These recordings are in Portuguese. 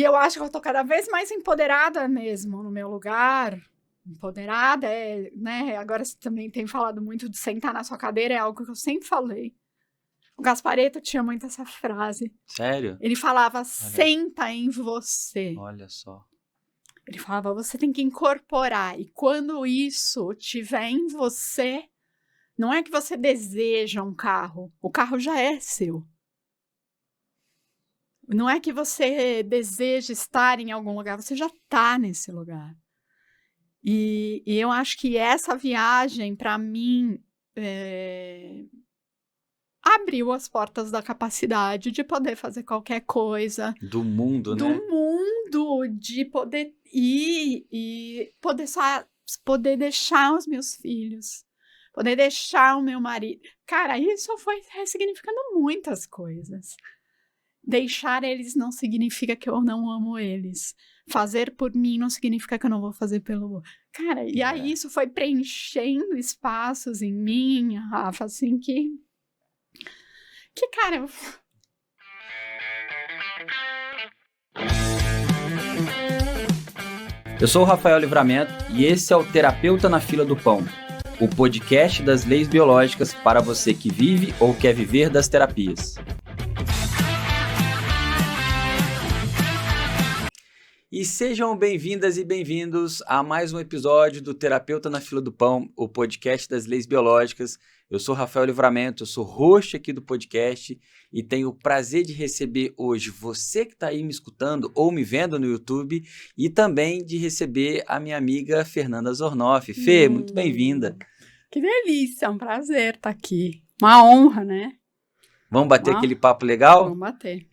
E eu acho que eu tô cada vez mais empoderada mesmo no meu lugar. Empoderada, né? Agora você também tem falado muito de sentar na sua cadeira, é algo que eu sempre falei. O Gasparetto tinha muito essa frase. Sério? Ele falava, senta em você. Olha só. Ele falava, você tem que incorporar. E quando isso estiver em você, não é que você deseja um carro. O carro já é seu. Não é que você deseja estar em algum lugar. Você já está nesse lugar. E eu acho que essa viagem, para mim, abriu as portas da capacidade de poder fazer qualquer coisa. Do mundo, né? Do mundo, de poder ir e poder deixar os meus filhos, poder deixar o meu marido. Cara, isso foi ressignificando muitas coisas. Deixar eles não significa que eu não amo eles. Fazer por mim não significa que eu não vou fazer pelo outro. Cara, e aí isso foi preenchendo espaços em mim, Rafa, assim, que cara... Eu sou o Rafael Livramento e esse é o Terapeuta na Fila do Pão, o podcast das leis biológicas para você que vive ou quer viver das terapias. E sejam bem-vindas e bem-vindos a mais um episódio do Terapeuta na Fila do Pão, o podcast das leis biológicas. Eu sou Rafael Livramento, eu sou host aqui do podcast e tenho o prazer de receber hoje você que está aí me escutando ou me vendo no YouTube e também de receber a minha amiga Fernanda Zornoff. Fê, muito bem-vinda. Que delícia, é um prazer estar aqui. Uma honra, né? Vamos bater aquele papo legal? Vamos bater.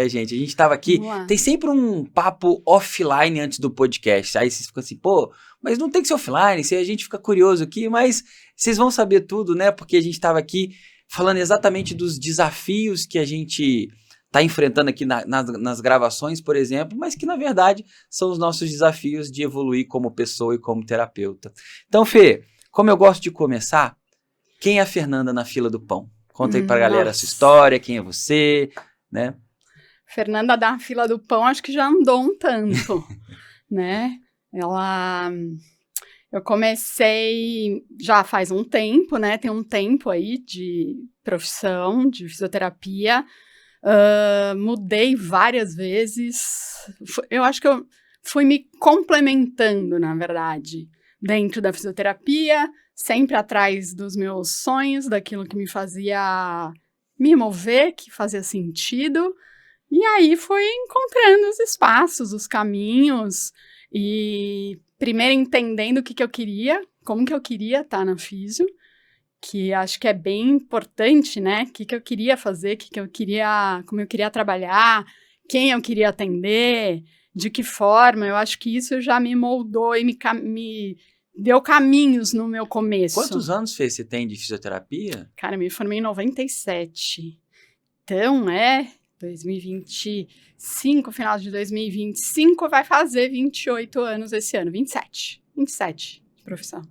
Gente, a gente tava aqui, tem sempre um papo offline antes do podcast, aí vocês ficam assim, pô, mas não tem que ser offline, se a gente fica curioso aqui, mas vocês vão saber tudo, né, porque a gente tava aqui falando exatamente dos desafios que a gente tá enfrentando aqui nas gravações, por exemplo, mas que na verdade são os nossos desafios de evoluir como pessoa e como terapeuta. Então, Fê, como eu gosto de começar, quem é a Fernanda na fila do pão? Conta aí pra galera a sua história, quem é você, né? Fernanda da fila do pão, acho que já andou um tanto, né? Eu comecei já faz um tempo, né? Tem um tempo aí de profissão, de fisioterapia. Mudei várias vezes. Eu acho que eu fui me complementando, na verdade, dentro da fisioterapia, sempre atrás dos meus sonhos, daquilo que me fazia me mover, que fazia sentido. E aí fui encontrando os espaços, os caminhos, e primeiro entendendo o que eu queria, como que eu queria estar na físio, que acho que é bem importante, né? O que eu queria fazer, como eu queria trabalhar, quem eu queria atender, de que forma. Eu acho que isso já me moldou e me deu caminhos no meu começo. Quantos anos, Fê, você tem de fisioterapia? Cara, eu me formei em 97. Então, 2025, final de 2025, vai fazer 28 anos esse ano. 27 de profissão.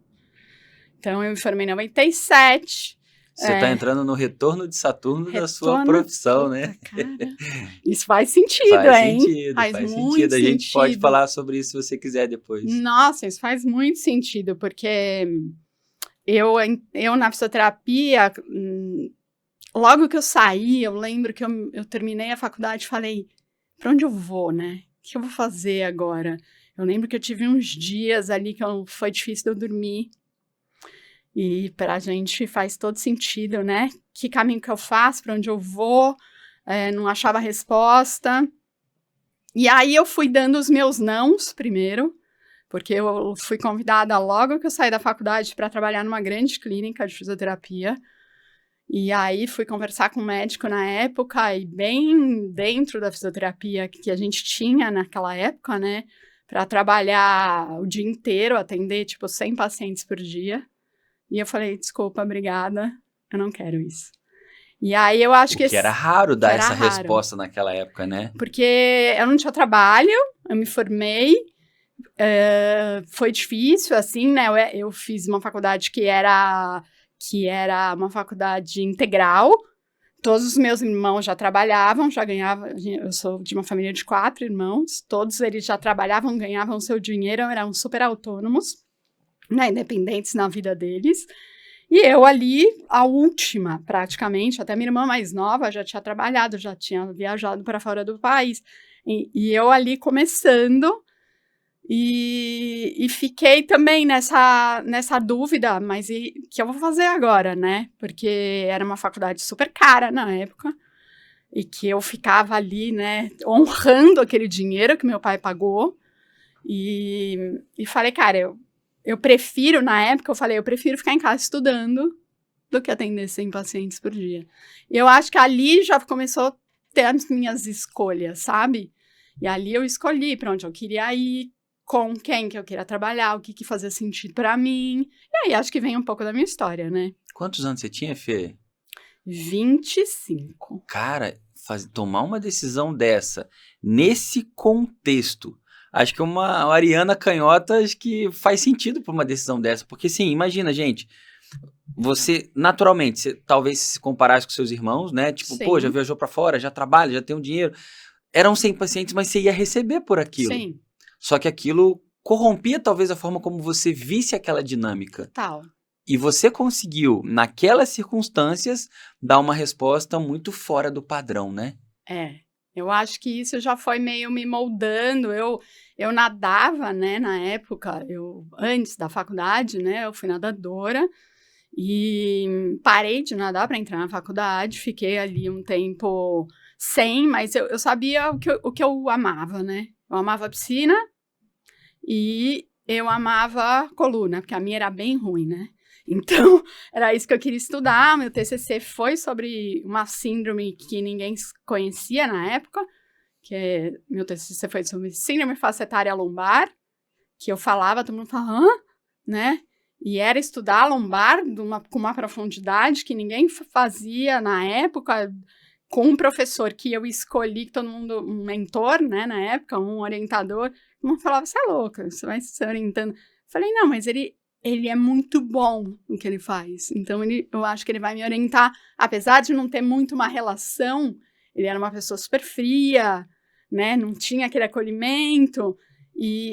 Então, eu me formei em 97. Você está entrando no retorno de Saturno da sua profissão, né? Cara, isso faz sentido, hein? Faz sentido. A gente pode falar sobre isso se você quiser depois. Nossa, isso faz muito sentido, porque eu na fisioterapia, logo que eu saí, eu lembro que eu terminei a faculdade e falei, para onde eu vou, né? O que eu vou fazer agora? Eu lembro que eu tive uns dias ali que foi difícil de eu dormir. E pra gente faz todo sentido, né? Que caminho que eu faço, para onde eu vou, não achava resposta. E aí eu fui dando os meus nãos primeiro, porque eu fui convidada logo que eu saí da faculdade para trabalhar numa grande clínica de fisioterapia. E aí fui conversar com um médico na época, e bem dentro da fisioterapia que a gente tinha naquela época, né? Para trabalhar o dia inteiro, atender 100 pacientes por dia. E eu falei, desculpa, obrigada, eu não quero isso. E aí eu acho que era raro dar essa resposta naquela época, né? Porque eu não tinha trabalho, eu me formei, foi difícil, assim, né? Eu fiz uma faculdade que era uma faculdade integral, Todos os meus irmãos já trabalhavam, já ganhavam. Eu sou de uma família de 4 irmãos, todos eles já trabalhavam, ganhavam seu dinheiro, eram super autônomos, né, independentes na vida deles. E eu ali, a última, praticamente, até minha irmã mais nova já tinha trabalhado, já tinha viajado para fora do país. E eu ali começando, e fiquei também nessa dúvida, mas o que eu vou fazer agora, né? Porque era uma faculdade super cara na época, e que eu ficava ali, né, honrando aquele dinheiro que meu pai pagou, e falei, cara, eu prefiro, na época, eu prefiro ficar em casa estudando do que atender 100 pacientes por dia. E eu acho que ali já começou a ter as minhas escolhas, sabe? E ali eu escolhi para onde eu queria ir, com quem que eu queria trabalhar, o que fazia sentido para mim. E aí acho que vem um pouco da minha história, né? Quantos anos você tinha, Fê? 25. Cara, tomar uma decisão dessa, nesse contexto, acho que uma Ariana Canhota, acho que faz sentido para uma decisão dessa. Porque, sim, imagina, gente, você, naturalmente, você talvez se comparasse com seus irmãos, né? Tipo, Sim. pô, já viajou para fora, já trabalha, já tem um dinheiro. Eram 100 pacientes, mas você ia receber por aquilo. Sim. Só que aquilo corrompia talvez a forma como você visse aquela dinâmica. Tal. E você conseguiu, naquelas circunstâncias, dar uma resposta muito fora do padrão, né? Eu acho que isso já foi meio me moldando. Eu nadava, né, na época, antes da faculdade, né, eu fui nadadora e parei de nadar para entrar na faculdade, fiquei ali um tempo sem, mas eu sabia o que eu amava, né? Eu amava a piscina e eu amava coluna, porque a minha era bem ruim, né? Então, era isso que eu queria estudar. Meu TCC foi sobre uma síndrome que ninguém conhecia na época, meu TCC foi sobre síndrome facetária lombar, que eu falava, todo mundo falava, hã? Né? E era estudar a lombar com uma profundidade que ninguém fazia na época, com um professor que eu escolhi, todo mundo, um mentor, né, na época, um orientador. Todo mundo falava, você é louca, você vai se orientando. Eu falei, não, mas ele é muito bom no que ele faz. Então, eu acho que ele vai me orientar. Apesar de não ter muito uma relação, ele era uma pessoa super fria, né? Não tinha aquele acolhimento.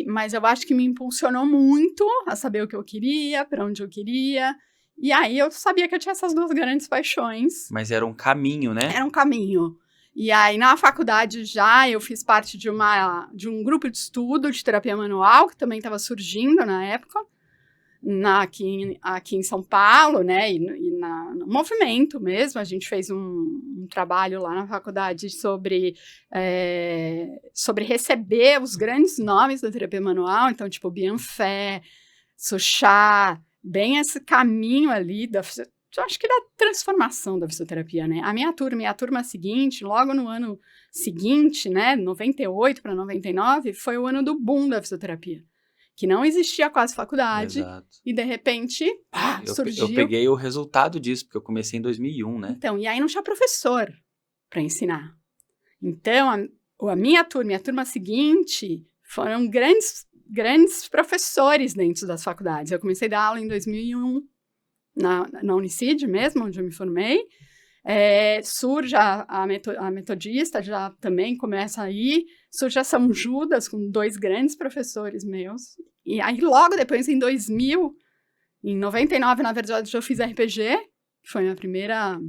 Mas eu acho que me impulsionou muito a saber o que eu queria, para onde eu queria. E aí, eu sabia que eu tinha essas duas grandes paixões. Mas era um caminho, né? Era um caminho. E aí, na faculdade já, eu fiz parte de um grupo de estudo de terapia manual, que também estava surgindo na época. Aqui em São Paulo, né, no movimento mesmo, a gente fez um trabalho lá na faculdade sobre receber os grandes nomes da terapia manual, então, tipo, Bienfait, Suchard, bem esse caminho ali eu acho que da transformação da fisioterapia, né? A minha turma e a turma seguinte, logo no ano seguinte, né, 98 para 99, foi o ano do boom da fisioterapia. Que não existia quase faculdade. Exato. E, de repente, surgiu. Eu peguei o resultado disso, porque eu comecei em 2001, né? Então, e aí não tinha professor para ensinar. Então, a minha turma e a turma seguinte foram grandes professores dentro das faculdades. Eu comecei a dar aula em 2001, na Unicid mesmo, onde eu me formei. Surge a metodista, já também começa aí, surge a São Judas, com 2 grandes professores meus, e aí logo depois, em 2000, em 99, na verdade, eu fiz RPG, que foi a minha primeira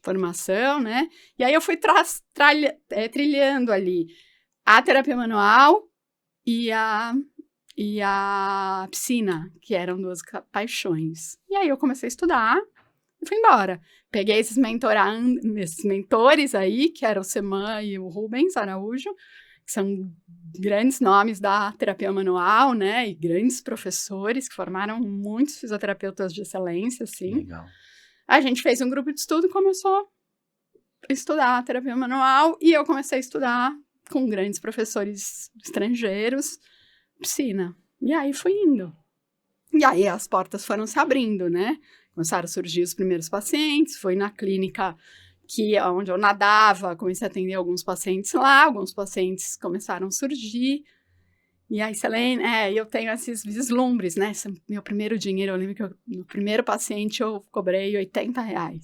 formação, né, e aí eu fui trilhando ali a terapia manual e a piscina, que eram 2 paixões, e aí eu comecei a estudar, e fui embora. Peguei esses mentores aí, que eram o Seman e o Rubens Araújo, que são grandes nomes da terapia manual, né? E grandes professores que formaram muitos fisioterapeutas de excelência, assim. Legal. A gente fez um grupo de estudo e começou a estudar a terapia manual. E eu comecei a estudar com grandes professores estrangeiros, piscina. E aí fui indo. E aí as portas foram se abrindo, né? Começaram a surgir os primeiros pacientes, foi na clínica onde eu nadava, comecei a atender alguns pacientes lá, alguns pacientes começaram a surgir, e aí, Selene, eu tenho esses vislumbres, né, meu primeiro dinheiro, eu lembro que no primeiro paciente eu cobrei R$80,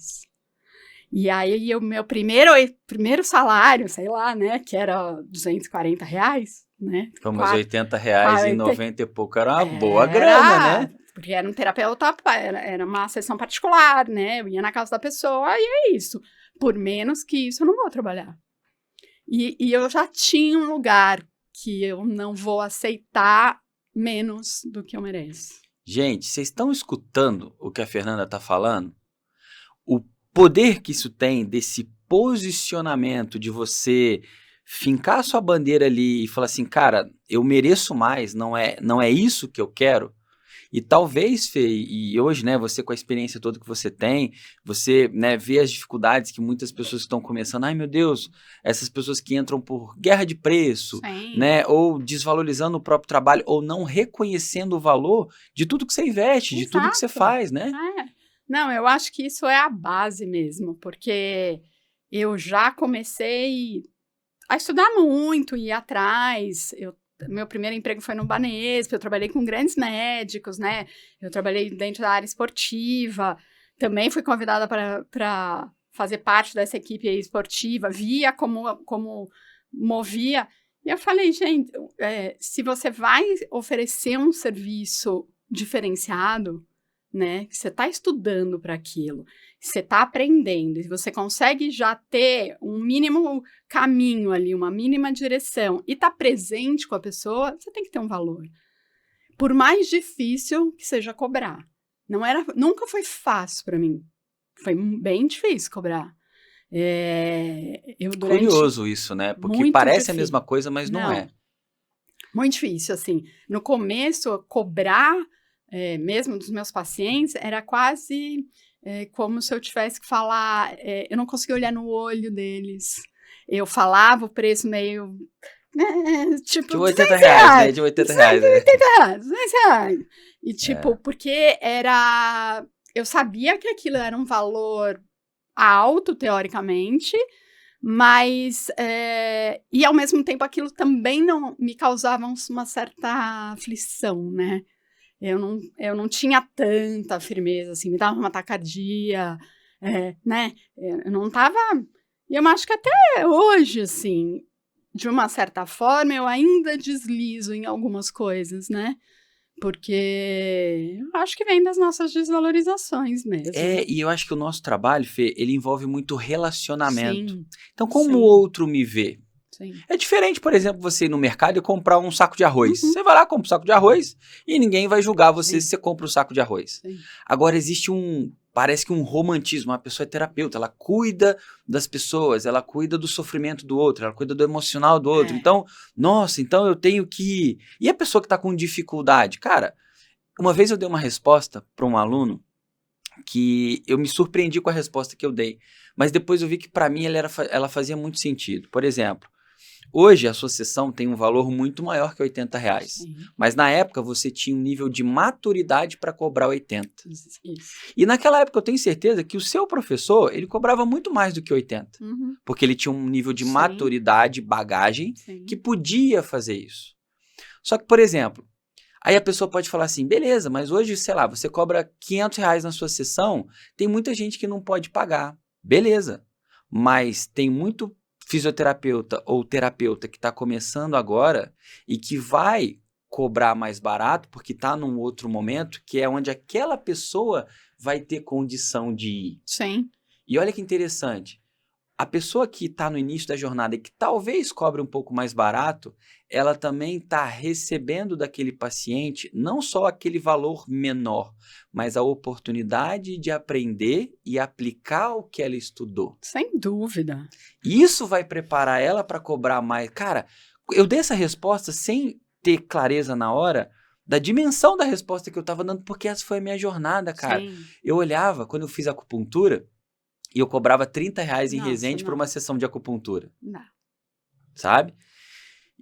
E aí, o meu primeiro salário, sei lá, né, que era R$240, né? Como os R$80 em 90 e pouco era uma boa Era, grana, né? porque era um terapeuta, era uma sessão particular, né? Eu ia na casa da pessoa e é isso. Por menos que isso, eu não vou trabalhar. E eu já tinha um lugar que eu não vou aceitar menos do que eu mereço. Gente, vocês estão escutando o que a Fernanda está falando? O poder que isso tem desse posicionamento de você fincar sua bandeira ali e falar assim, cara, eu mereço mais, não é isso que eu quero. E talvez, Fê, e hoje, né, você com a experiência toda que você tem, você, né, vê as dificuldades que muitas pessoas estão começando, ai meu Deus, essas pessoas que entram por guerra de preço, Sim. né, ou desvalorizando o próprio trabalho, ou não reconhecendo o valor de tudo que você investe, de tudo que você faz, né? Não, eu acho que isso é a base mesmo, porque eu já comecei a estudar muito, ir atrás. Meu primeiro emprego foi no Banespa, eu trabalhei com grandes médicos, né? Eu trabalhei dentro da área esportiva, também fui convidada para fazer parte dessa equipe esportiva, via como movia. E eu falei, gente, se você vai oferecer um serviço diferenciado, né? Que você está estudando para aquilo, você está aprendendo, e você consegue já ter um mínimo caminho ali, uma mínima direção, e está presente com a pessoa, você tem que ter um valor. Por mais difícil que seja cobrar. Nunca foi fácil para mim. Foi bem difícil cobrar. Curioso isso, né? Porque parece difícil. A mesma coisa, mas não é. Muito difícil, assim. No começo, cobrar mesmo dos meus pacientes, era quase como se eu tivesse que falar, eu não conseguia olhar no olho deles. Eu falava o preço meio, tipo, de R$80, né? De R$80. R$200. E tipo, porque eu sabia que aquilo era um valor alto, teoricamente, mas, e ao mesmo tempo aquilo também não me causava uma certa aflição, né? Eu não tinha tanta firmeza, assim, me dava uma taquicardia, né? Eu não tava... E eu acho que até hoje, assim, de uma certa forma, eu ainda deslizo em algumas coisas, né? Porque eu acho que vem das nossas desvalorizações mesmo. E eu acho que o nosso trabalho, Fê, ele envolve muito relacionamento. Sim, então, como o outro me vê? Sim. É diferente, por exemplo, você ir no mercado e comprar um saco de arroz. Você vai lá, compra um saco de arroz e ninguém vai julgar você se você compra um saco de arroz. Sim. Agora, existe parece que um romantismo. A pessoa é terapeuta, ela cuida das pessoas, ela cuida do sofrimento do outro, ela cuida do emocional do outro. Então, nossa, então eu tenho que... E a pessoa que está com dificuldade? Cara, uma vez eu dei uma resposta para um aluno que eu me surpreendi com a resposta que eu dei. Mas depois eu vi que para mim ela fazia muito sentido. Por exemplo, hoje a sua sessão tem um valor muito maior que R$80. Sim. Mas na época você tinha um nível de maturidade para cobrar 80. Isso. E naquela época eu tenho certeza que o seu professor, ele cobrava muito mais do que 80. Porque ele tinha um nível de maturidade, bagagem, que podia fazer isso. Só que, por exemplo, aí a pessoa pode falar assim, beleza, mas hoje, sei lá, você cobra R$500 na sua sessão, tem muita gente que não pode pagar. Beleza, mas tem muito fisioterapeuta ou terapeuta que está começando agora e que vai cobrar mais barato porque está num outro momento que é onde aquela pessoa vai ter condição de ir. Sim. E olha que interessante, a pessoa que está no início da jornada e que talvez cobre um pouco mais barato, ela também está recebendo daquele paciente não só aquele valor menor, mas a oportunidade de aprender e aplicar o que ela estudou. Sem dúvida. Isso vai preparar ela para cobrar mais. Cara, eu dei essa resposta sem ter clareza na hora da dimensão da resposta que eu estava dando, porque essa foi a minha jornada, cara. Sim. Eu olhava, quando eu fiz acupuntura, e eu cobrava R$30 em Resende por uma sessão de acupuntura. Não. Sabe?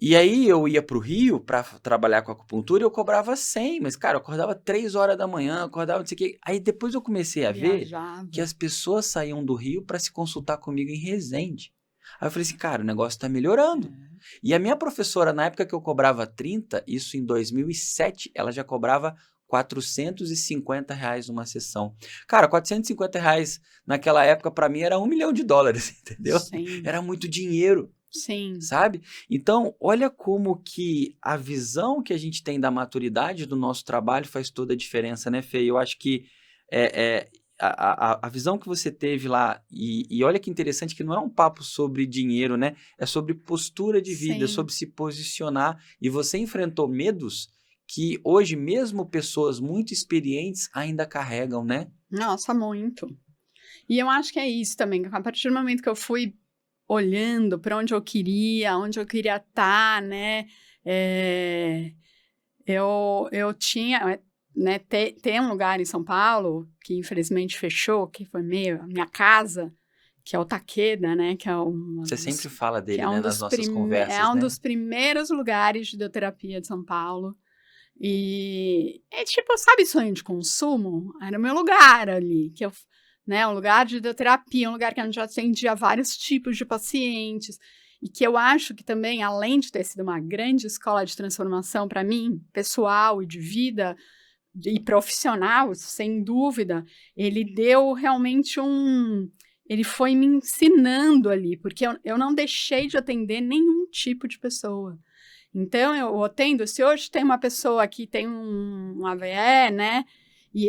E aí eu ia pro Rio para trabalhar com acupuntura e eu cobrava 100, mas, cara, eu acordava 3 horas da manhã, acordava não sei o quê. Aí depois eu comecei a ver que as pessoas saíam do Rio para se consultar comigo em Resende. Aí eu falei assim, cara, o negócio tá melhorando. E a minha professora, na época que eu cobrava 30, isso em 2007, ela já cobrava R$450 numa sessão. Cara, R$450 naquela época para mim era $1 milhão, entendeu? Sim. Era muito dinheiro. Sim. Sabe? Então, olha como que a visão que a gente tem da maturidade do nosso trabalho faz toda a diferença, né, Fê? Eu acho que a visão que você teve lá, e olha que interessante que não é um papo sobre dinheiro, né? É sobre postura de vida, Sim. sobre se posicionar. E você enfrentou medos que hoje mesmo pessoas muito experientes ainda carregam, né? Nossa, muito. E eu acho que é isso também, a partir do momento que eu fui olhando para onde eu queria estar, né? Eu tinha, né? Tem um lugar em São Paulo que infelizmente fechou, que foi a minha casa, que é o Takeda, né? Que é Você sempre fala dele, né? nas nossas conversas, é um né? dos primeiros lugares de hidroterapia de São Paulo. E é tipo, sabe, sonho de consumo? Era o meu lugar ali, né, um lugar de hidroterapia, um lugar que a gente atendia vários tipos de pacientes, e que eu acho que também, além de ter sido uma grande escola de transformação para mim, pessoal e de vida, e profissional, sem dúvida, ele deu realmente ele foi me ensinando ali, porque eu não deixei de atender nenhum tipo de pessoa. Então, eu atendo, se hoje tem uma pessoa que tem um AVE, né,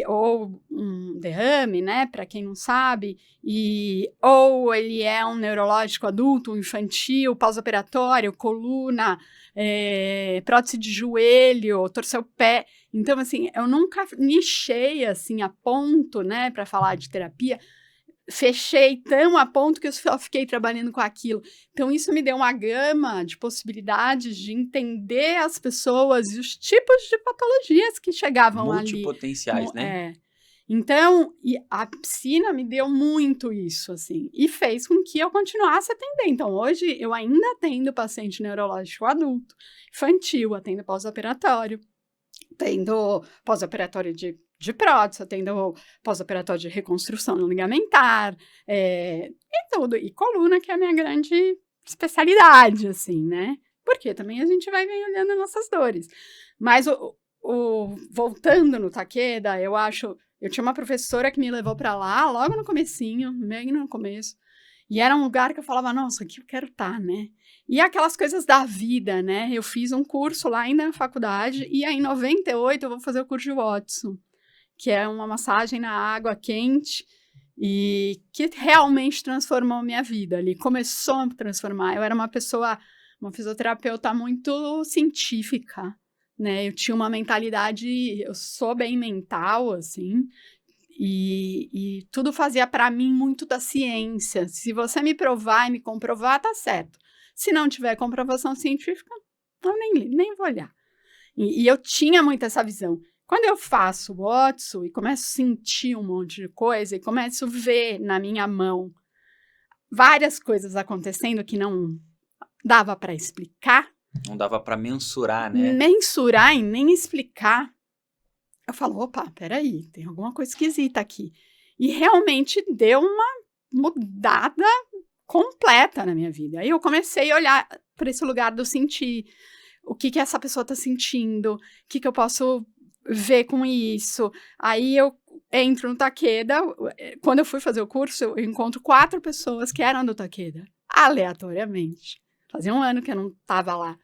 ou um derrame, né, para quem não sabe, ou ele é um neurológico adulto, infantil, pós-operatório, coluna, prótese de joelho, torceu o pé. Então, assim, eu nunca nichei, assim, a ponto, né, para falar de terapia, fechei tão a ponto que eu só fiquei trabalhando com aquilo. Então, isso me deu uma gama de possibilidades de entender as pessoas e os tipos de patologias que chegavam ali. Multipotenciais, né? Então, a piscina me deu muito isso, assim, e fez com que eu continuasse a atender. Então, hoje, eu ainda atendo paciente neurológico adulto, infantil, atendo pós-operatório, atendo pós-operatório de prótese, atendo pós-operatório de reconstrução ligamentar, e tudo. E coluna, que é a minha grande especialidade, assim, né? Porque também a gente vai olhando as nossas dores. Mas, voltando no Takeda, eu tinha uma professora que me levou para lá, logo no comecinho, bem no começo, e era um lugar que eu falava, nossa, aqui eu quero estar, né? E aquelas coisas da vida, né? Eu fiz um curso lá ainda na faculdade, e aí em 98 eu vou fazer o curso de Watson, que é uma massagem na água quente, e que realmente transformou minha vida ali, começou a transformar. Eu era uma fisioterapeuta muito científica, né? Eu tinha uma mentalidade, eu sou bem mental, assim, e tudo fazia para mim muito da ciência. Se você me provar e me comprovar, tá certo. Se não tiver comprovação científica, eu nem vou olhar. E eu tinha muito essa visão. Quando eu faço o Watson e começo a sentir um monte de coisa e começo a ver na minha mão várias coisas acontecendo que não dava para explicar. Não dava para mensurar, né? Mensurar e nem explicar. Eu falo, opa, peraí, tem alguma coisa esquisita aqui. E realmente deu uma mudada completa na minha vida. Aí eu comecei a olhar para esse lugar do sentir. O que essa pessoa está sentindo? O que eu posso ver com isso? Aí eu entro no Takeda. Quando eu fui fazer o curso, eu encontro 4 pessoas que eram do Takeda, aleatoriamente. Fazia um ano que eu não estava lá.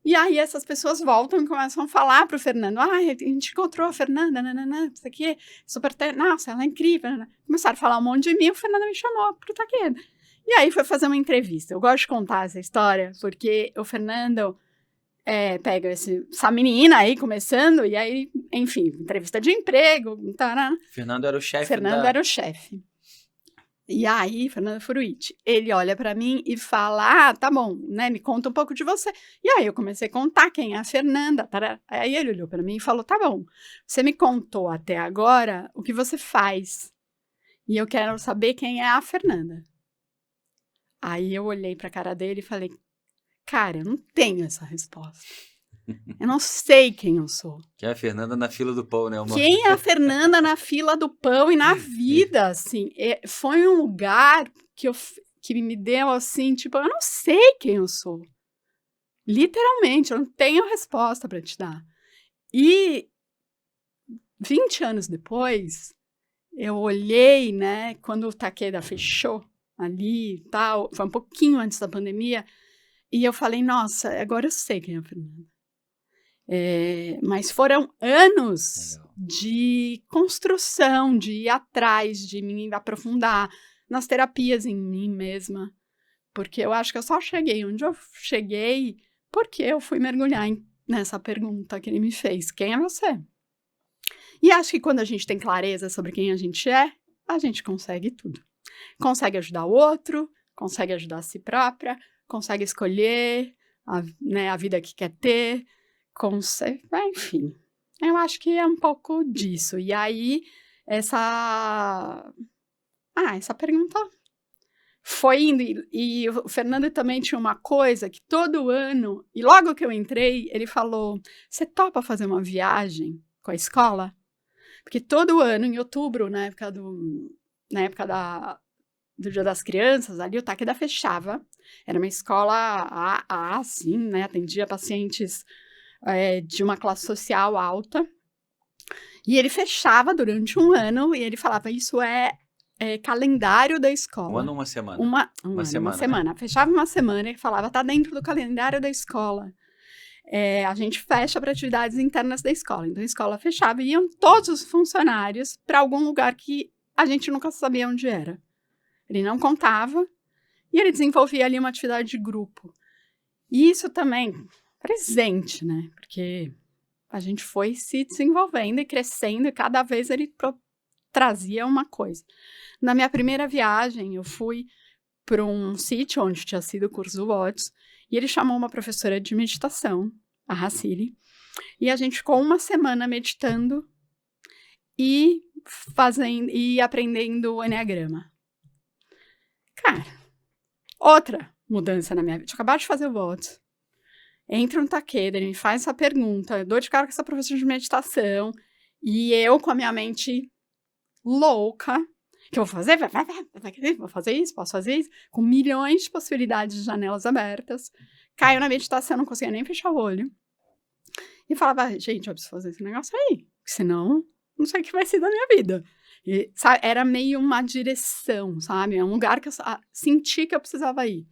E aí essas pessoas voltam e começam a falar para o Fernando. A gente encontrou a Fernanda, isso aqui, super... Nossa, ela é incrível. Começaram a falar um monte de mim, o Fernando me chamou para o Takeda. E aí foi fazer uma entrevista. Eu gosto de contar essa história, porque o Fernando pega essa menina aí, começando, e aí, enfim, entrevista de emprego. Tará. Fernando era o chefe. Fernando era o chefe. E aí, Fernando Fruit, ele olha para mim e fala, tá bom, né, me conta um pouco de você. E aí eu comecei a contar quem é a Fernanda. Tará. Aí ele olhou para mim e falou, tá bom, você me contou até agora o que você faz. E eu quero saber quem é a Fernanda. Aí eu olhei para a cara dele e falei, cara, eu não tenho essa resposta. Eu não sei quem eu sou. Quem é a Fernanda na fila do pão, né? Quem é a Fernanda na fila do pão e na vida, assim. Foi um lugar que me deu, assim, tipo, eu não sei quem eu sou. Literalmente, eu não tenho resposta para te dar. E 20 anos depois, eu olhei, né, quando o Takeda fechou ali e tal, foi um pouquinho antes da pandemia, e eu falei, nossa, agora eu sei quem é a Fernanda. Mas foram anos de construção, de ir atrás, de me aprofundar nas terapias em mim mesma, porque eu acho que eu só cheguei onde eu cheguei porque eu fui mergulhar nessa pergunta que ele me fez, quem é você? E acho que quando a gente tem clareza sobre quem a gente consegue tudo. Consegue ajudar o outro, consegue ajudar a si própria, consegue escolher a vida que quer ter, enfim. Eu acho que é um pouco disso. E aí, essa pergunta foi indo. E o Fernando também tinha uma coisa que todo ano, e logo que eu entrei, ele falou, você topa fazer uma viagem com a escola? Porque todo ano, em outubro, na época do Dia das Crianças, ali o Takeda fechava. Era uma escola assim, né? Atendia pacientes de uma classe social alta. E ele fechava durante um ano e ele falava, isso é calendário da escola. Um ano ou uma semana? Uma semana. Né? Fechava uma semana e falava, tá dentro do calendário da escola. A gente fecha para atividades internas da escola. Então, a escola fechava e iam todos os funcionários para algum lugar que a gente nunca sabia onde era. Ele não contava e ele desenvolvia ali uma atividade de grupo. E isso também, presente, né? Porque a gente foi se desenvolvendo e crescendo e cada vez ele trazia uma coisa. Na minha primeira viagem, eu fui para um sítio onde tinha sido o curso do Watts e ele chamou uma professora de meditação, a Hassili, e a gente ficou uma semana meditando e aprendendo o Enneagrama. Cara, outra mudança na minha vida. Eu acabei de fazer o Watts. Entra no Takeda, ele me faz essa pergunta, eu dou de cara com essa professora de meditação, e eu com a minha mente louca, que eu vou fazer? Vou fazer isso? Posso fazer isso? Com milhões de possibilidades de janelas abertas. Caio na meditação, não conseguia nem fechar o olho. E falava, gente, eu preciso fazer esse negócio aí, senão não sei o que vai ser da minha vida. E, sabe, era meio uma direção, sabe? É um lugar que eu senti que eu precisava ir.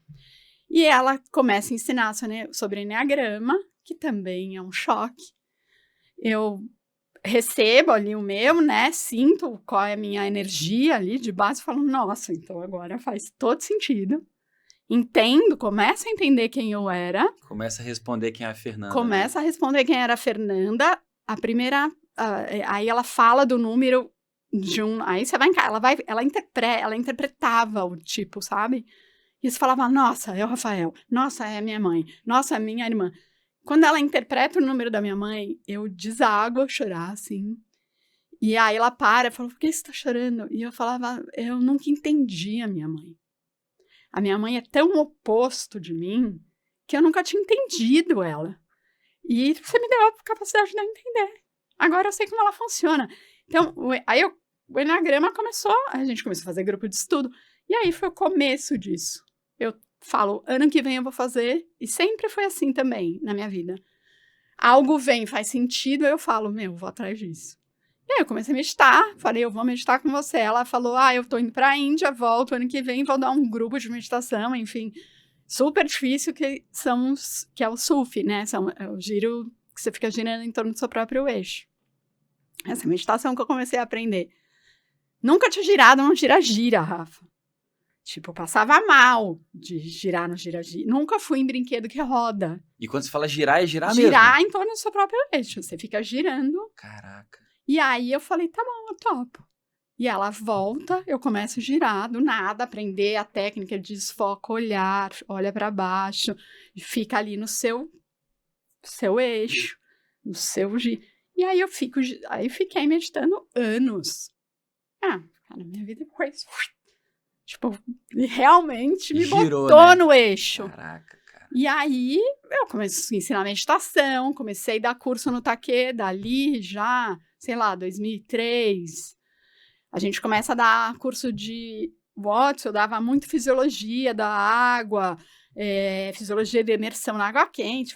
E ela começa a ensinar sobre Enneagrama, que também é um choque. Eu recebo ali o meu, né? Sinto qual é a minha energia ali de base e falo, nossa, então agora faz todo sentido. Entendo, começo a entender quem eu era. Começa a responder quem é a Fernanda. Começa a responder quem era a Fernanda. A primeira... aí ela fala do número de um... Aí você vai... Ela interpretava o tipo, sabe? E você falava, nossa, é o Rafael. Nossa, é a minha mãe. Nossa, é a minha irmã. Quando ela interpreta o número da minha mãe, eu deságuo a chorar, assim. E aí ela para e fala, por que você tá chorando? E eu falava, eu nunca entendi a minha mãe. A minha mãe é tão oposto de mim que eu nunca tinha entendido ela. E você me deu a capacidade de eu entender. Agora eu sei como ela funciona. Então, o Enneagrama a gente começou a fazer grupo de estudo. E aí foi o começo disso. Eu falo, ano que vem eu vou fazer, e sempre foi assim também na minha vida. Algo vem, faz sentido, eu falo, vou atrás disso. E aí eu comecei a meditar, falei, eu vou meditar com você. Ela falou, eu tô indo pra Índia, volto ano que vem, vou dar um grupo de meditação, enfim, super difícil, que é o Sufi, né? É o giro que você fica girando em torno do seu próprio eixo. Essa meditação que eu comecei a aprender. Nunca tinha girado um gira-gira, Rafa. Tipo, eu passava mal de girar no gira-gira. Nunca fui em brinquedo que roda. E quando você fala girar, é girar mesmo? Girar em torno do seu próprio eixo. Você fica girando. Caraca. E aí eu falei, tá bom, eu topo. E ela volta, eu começo a girar do nada, aprender a técnica de desfoca, olha para baixo, e fica ali no seu eixo, no seu giro. E aí fiquei meditando anos. Cara, minha vida foi isso. Tipo, realmente me botou, né, no eixo. Caraca, cara. E aí, eu comecei a ensinar meditação, comecei a dar curso no Takeda ali já, 2003. A gente começa a dar curso de Watts, eu dava muito fisiologia da água, fisiologia de imersão na água quente.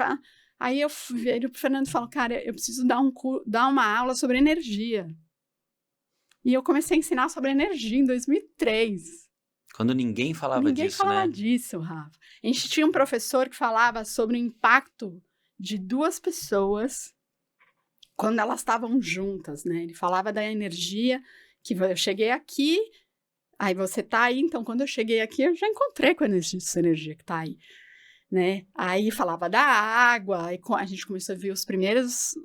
Aí eu virei pro Fernando e falo, cara, eu preciso dar uma aula sobre energia. E eu comecei a ensinar sobre energia em 2003. Quando ninguém falava Ninguém disso, falava né? disso, Rafa. A gente tinha um professor que falava sobre o impacto de duas pessoas quando elas estavam juntas, né? Ele falava da energia, que eu cheguei aqui, aí você tá aí, então quando eu cheguei aqui, eu já encontrei com essa energia que tá aí, né? Aí falava da água, aí a gente começou a ver os primeiros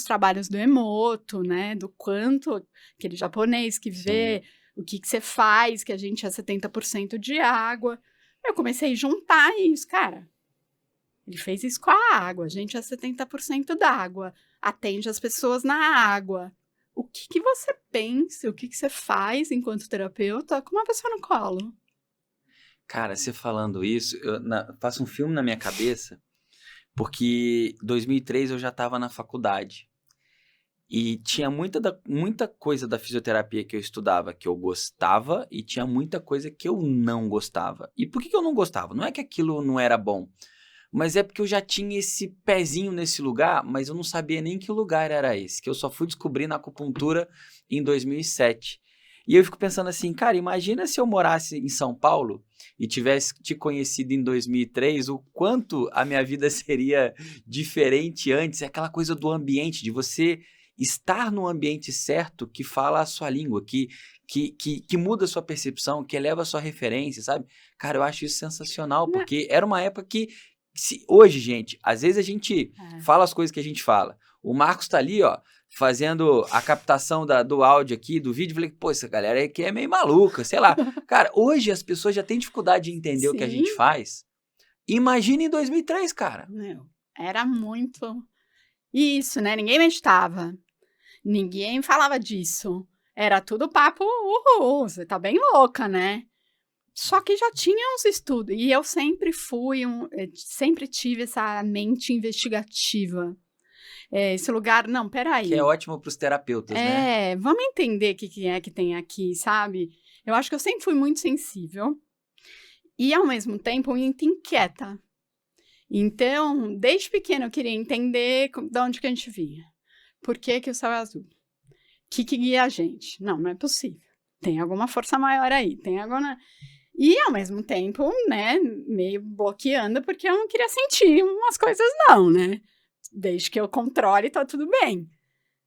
trabalhos do Emoto, né? Do quanto, aquele japonês que vê o que você faz, que a gente é 70% de água. Eu comecei a juntar isso, cara. Ele fez isso com a água. A gente é 70% d'água. Atende as pessoas na água. O que você pensa, o que você faz enquanto terapeuta com uma pessoa no colo? Cara, você falando isso, eu faço um filme na minha cabeça, porque em 2003 eu já estava na faculdade. E tinha muita coisa da fisioterapia que eu estudava que eu gostava e tinha muita coisa que eu não gostava. E por que eu não gostava? Não é que aquilo não era bom, mas é porque eu já tinha esse pezinho nesse lugar, mas eu não sabia nem que lugar era esse, que eu só fui descobrir na acupuntura em 2007. E eu fico pensando assim, cara, imagina se eu morasse em São Paulo e tivesse te conhecido em 2003, o quanto a minha vida seria diferente antes. É aquela coisa do ambiente, de você estar no ambiente certo que fala a sua língua, que muda a sua percepção, que eleva a sua referência, sabe? Cara, eu acho isso sensacional, porque era uma época que hoje, gente, às vezes a gente fala as coisas que a gente fala. O Marcos tá ali, ó, fazendo a captação do áudio aqui, do vídeo. Falei, pô, essa galera aqui é meio maluca, sei lá. Cara, hoje as pessoas já têm dificuldade de entender o que a gente faz. Imagina em 2003, cara. Meu, era muito isso, né? Ninguém meditava. Ninguém falava disso. Era tudo papo, você tá bem louca, né? Só que já tinha uns estudos. E eu sempre sempre tive essa mente investigativa. Esse lugar, não, peraí. Que é ótimo para os terapeutas, né? Vamos entender o que é que tem aqui, sabe? Eu acho que eu sempre fui muito sensível. E, ao mesmo tempo, muito inquieta. Então, desde pequena, eu queria entender de onde que a gente vinha. Por que o céu é azul? O que guia a gente? Não é possível. Tem alguma força maior aí. Tem alguma... E, ao mesmo tempo, né, meio bloqueando, porque eu não queria sentir umas coisas não, né? Desde que eu controle, tá tudo bem.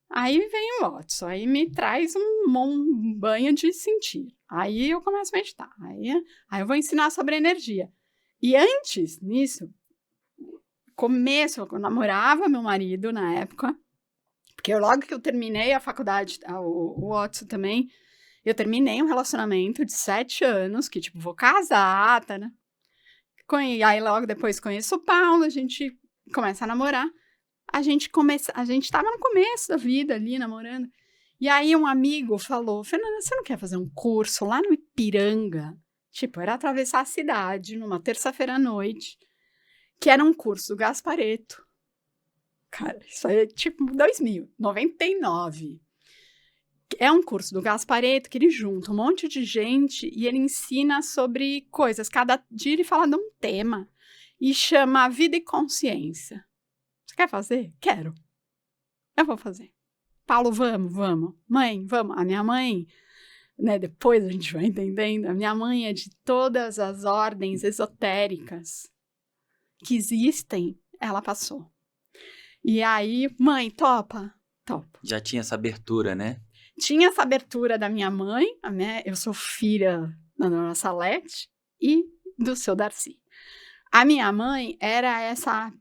Aí vem o Watson, aí me traz um banho de sentir. Aí eu começo a meditar. Aí eu vou ensinar sobre energia. E antes nisso, eu namorava meu marido na época, porque logo que eu terminei a faculdade, o Watson também, eu terminei um relacionamento de 7 anos, que tipo, vou casar, tá, né? Aí logo depois conheço o Paulo, a gente começa a namorar. A gente tava no começo da vida ali, namorando. E aí um amigo falou, Fernanda, você não quer fazer um curso lá no Ipiranga? Tipo, era atravessar a cidade numa terça-feira à noite, que era um curso do Gasparetto. Cara, isso aí é tipo 99. É um curso do Gasparetto que ele junta um monte de gente e ele ensina sobre coisas. Cada dia ele fala de um tema e chama Vida e Consciência. Você quer fazer? Quero. Eu vou fazer. Paulo, vamos. Mãe, vamos. A minha mãe, né, depois a gente vai entendendo, a minha mãe é de todas as ordens esotéricas que existem, ela passou. E aí, mãe, topa? Topa. Já tinha essa abertura, né? Tinha essa abertura da minha mãe, eu sou filha da dona Salete e do seu Darcy. A minha mãe era essa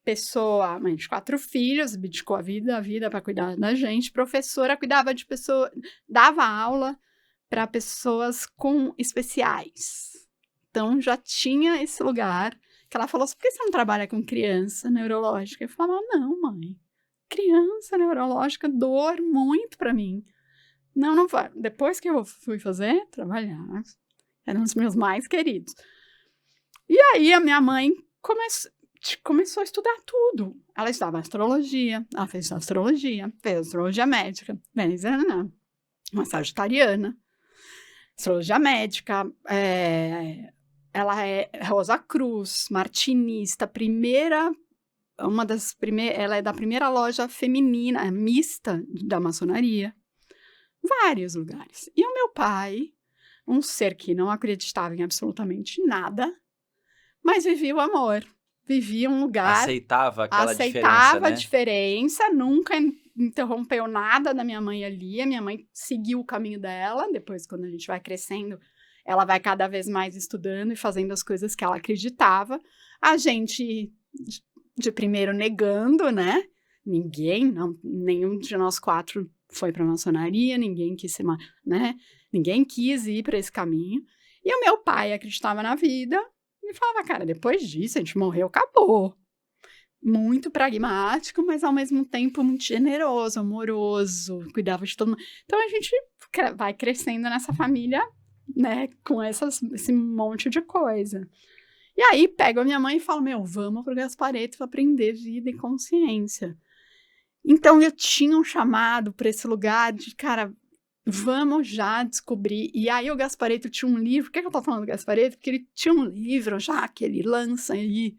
pessoa, mãe de 4 filhos, abdicou a vida para cuidar da gente, professora, cuidava de pessoas, dava aula para pessoas com especiais. Então, já tinha esse lugar que ela falou assim, por que você não trabalha com criança neurológica? Eu falava, não, mãe, criança neurológica dor muito para mim. Não vai. Depois que eu fui trabalhar, eram os meus mais queridos. E aí, a minha mãe começou a estudar tudo. Ela estudava astrologia, ela fez astrologia médica, uma sagitariana, astrologia médica, ela é Rosa Cruz, martinista, primeira ela é da primeira loja feminina, mista da maçonaria. Vários lugares. E o meu pai, um ser que não acreditava em absolutamente nada, mas vivia o amor. Vivia um lugar... Aceitava aquela diferença, Aceitava né? a diferença, nunca interrompeu nada da minha mãe ali. A minha mãe seguiu o caminho dela. Depois, quando a gente vai crescendo, ela vai cada vez mais estudando e fazendo as coisas que ela acreditava. A gente, de primeiro, negando, né? Nenhum de nós 4 foi para a maçonaria, ninguém quis ser, né? Ninguém quis ir para esse caminho. E o meu pai acreditava na vida e falava, cara, depois disso a gente morreu, acabou. Muito pragmático, mas ao mesmo tempo muito generoso, amoroso, cuidava de todo mundo. Então a gente vai crescendo nessa família, né, com esse monte de coisa. E aí pego a minha mãe e falo, vamos pro Gasparetto para aprender vida e consciência. Então eu tinha um chamado para esse lugar de, cara, vamos já descobrir. E aí o Gasparetto tinha um livro. Por que eu tô falando do Gasparetto? Porque ele tinha um livro já que ele lança aí,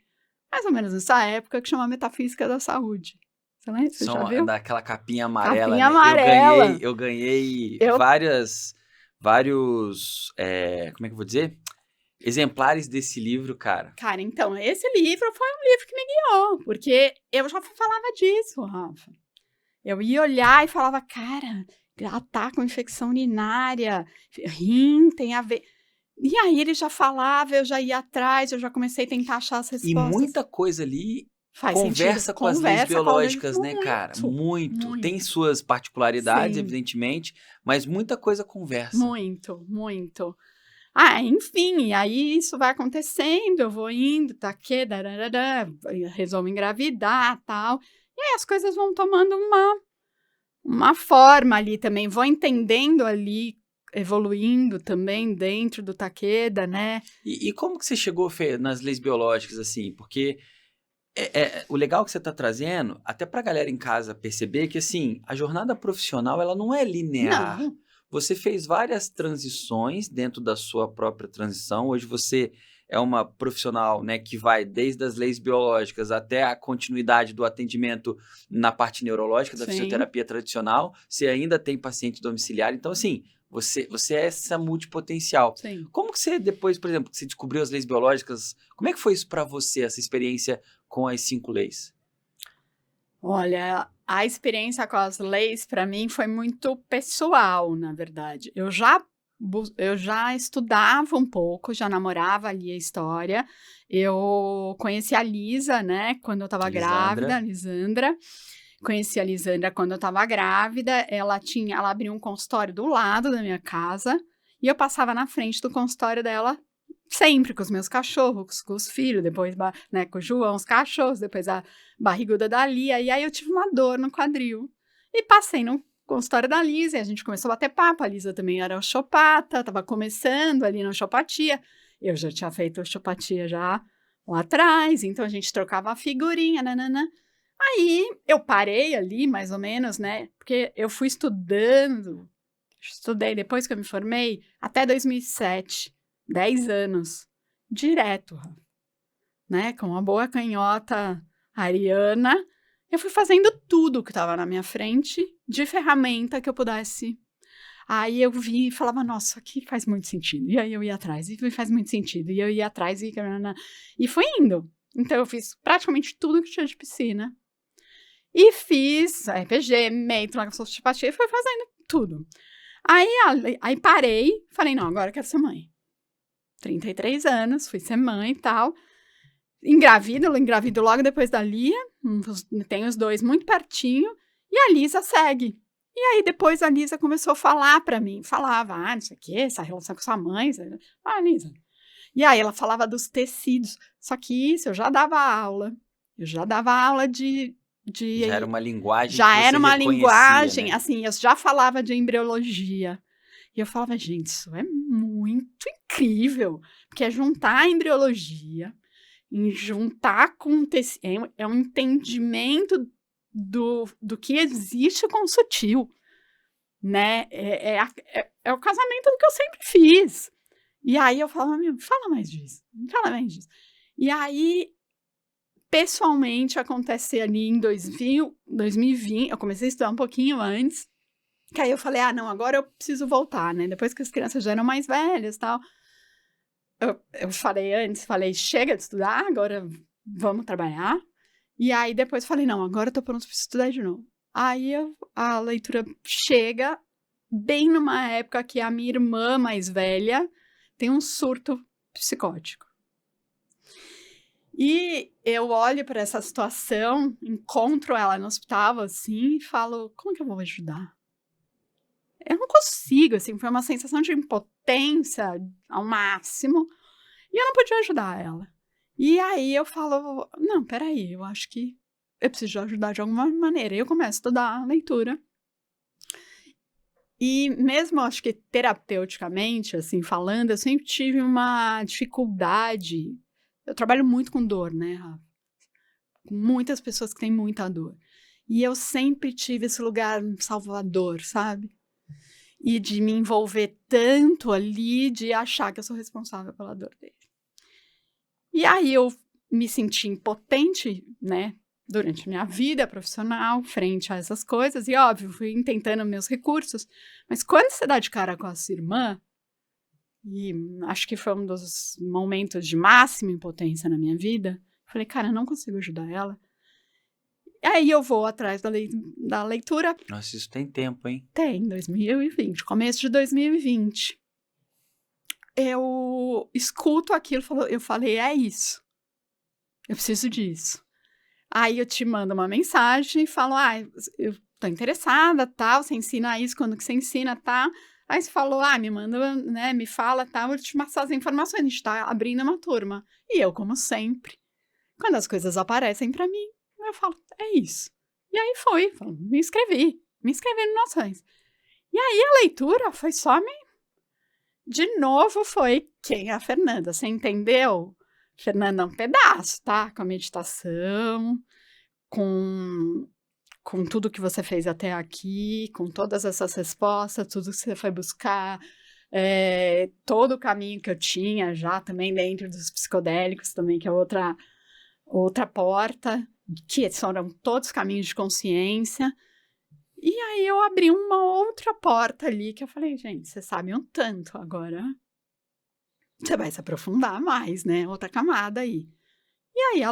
mais ou menos nessa época, que chama Metafísica da Saúde. Você lembra? Você já viu? Daquela capinha amarela, capinha né? Amarela. Eu ganhei vários, como é que eu vou dizer? Exemplares desse livro, cara. Cara, então, esse livro foi um livro que me guiou, porque eu já falava disso, Rafa. Eu ia olhar e falava, cara, ela tá com infecção urinária, rim tem a ver... E aí ele já falava, eu já ia atrás, eu já comecei a tentar achar as respostas. E muita coisa ali conversa com as leis biológicas, né, cara? Muito. Tem suas particularidades, evidentemente, mas muita coisa conversa. Muito. Enfim, e aí isso vai acontecendo, eu vou indo, resolvo engravidar, tal. E aí as coisas vão tomando uma forma ali também, vou entendendo ali, evoluindo também dentro do Takeda, né? E como que você chegou, Fê, nas leis biológicas, assim? Porque o legal que você está trazendo, até para a galera em casa perceber que, assim, a jornada profissional, ela não é linear. Não. Você fez várias transições dentro da sua própria transição. Hoje você é uma profissional, né, que vai desde as leis biológicas até a continuidade do atendimento na parte neurológica da fisioterapia tradicional. Você ainda tem paciente domiciliar. Então, assim, você é essa multipotencial. Sim. Como que você, depois, por exemplo, que você descobriu as leis biológicas, como é que foi isso para você, essa experiência com as 5 leis? Olha, a experiência com as leis, para mim, foi muito pessoal, na verdade. Eu já estudava um pouco, já namorava ali a história. Eu conheci a Lisa, né, quando eu estava grávida, a Lisandra. Conheci a Lisandra quando eu estava grávida. Ela abriu um consultório do lado da minha casa e eu passava na frente do consultório dela sempre com os meus cachorros, com os filhos, depois, né, com o João, os cachorros, depois a barriguda da Lia, e aí eu tive uma dor no quadril. E passei no consultório da Lisa, e a gente começou a bater papo, a Lisa também era osteopata, estava começando ali na osteopatia, eu já tinha feito osteopatia já lá atrás, então a gente trocava a figurinha, nananã. Aí eu parei ali, mais ou menos, né, porque eu fui estudei depois que eu me formei, até 2007, 10 anos, direto, né, com uma boa canhota ariana, eu fui fazendo tudo que estava na minha frente, de ferramenta que eu pudesse. Aí eu vi e falava, nossa, aqui faz muito sentido. E aí eu ia atrás, e faz muito sentido. E eu ia atrás, e fui indo. Então eu fiz praticamente tudo que tinha de piscina. E fiz RPG, meio, osteopatia, e fui fazendo tudo. Aí parei, falei, não, agora eu quero ser mãe. 33 anos, fui ser mãe e tal. Engravido logo depois da Lia, tem os dois muito pertinho, e a Lisa segue. E aí depois a Lisa começou a falar pra mim, falava, não sei o que, essa relação com sua mãe, Lisa. E aí ela falava dos tecidos, só que isso eu já dava aula de... Já era uma linguagem já que era uma linguagem, né? Assim, eu já falava de embriologia. E eu falava, gente, isso é muito incrível, porque é juntar a embriologia, juntar com é um entendimento do que existe com o sutil, né? É o casamento do que eu sempre fiz. E aí eu falava, fala mais disso. E aí pessoalmente acontecer ali em 2020, eu comecei a estudar um pouquinho antes, que aí eu falei, não, agora eu preciso voltar, né? Depois que as crianças já eram mais velhas e tal, eu falei, chega de estudar, agora vamos trabalhar. E aí depois falei, não, agora eu tô pronto para estudar de novo. Aí a leitura chega bem numa época que a minha irmã mais velha tem um surto psicótico. E eu olho para essa situação, encontro ela no hospital, assim, e falo, como que eu vou ajudar? Eu não consigo, assim, foi uma sensação de impotência ao máximo, e eu não podia ajudar ela. E aí eu falo, não, peraí, eu acho que eu preciso ajudar de alguma maneira. E eu começo a estudar leitura. E mesmo, acho que terapeuticamente, assim, falando, eu sempre tive uma dificuldade. Eu trabalho muito com dor, né, Rafa? Com muitas pessoas que têm muita dor. E eu sempre tive esse lugar salvador, sabe? E de me envolver tanto ali, de achar que eu sou responsável pela dor dele. E aí eu me senti impotente, né, durante a minha vida profissional, frente a essas coisas, e óbvio, fui tentando meus recursos, mas quando você dá de cara com a sua irmã, e acho que foi um dos momentos de máxima impotência na minha vida, falei, cara, eu não consigo ajudar ela. E aí eu vou atrás da leitura. Nossa, isso tem tempo, hein? Tem, 2020, começo de 2020. Eu escuto aquilo, eu falei, é isso. Eu preciso disso. Aí eu te mando uma mensagem e falo, eu tô interessada, tal, você ensina isso quando que você ensina, tá? Aí você falou, me manda, né, me fala, tal, eu te passo as informações, a gente tá abrindo uma turma. E eu, como sempre, quando as coisas aparecem pra mim, eu falo, é isso. E aí me inscrevi no Noções. E aí a leitura foi só de novo foi quem é a Fernanda, você entendeu? Fernanda é um pedaço, tá? Com a meditação, com tudo que você fez até aqui, com todas essas respostas, tudo que você foi buscar, todo o caminho que eu tinha já também dentro dos psicodélicos também, que é outra porta, que foram todos caminhos de consciência. E aí eu abri uma outra porta ali que eu falei, gente, você sabe um tanto agora. Você vai se aprofundar mais, né? Outra camada aí. E aí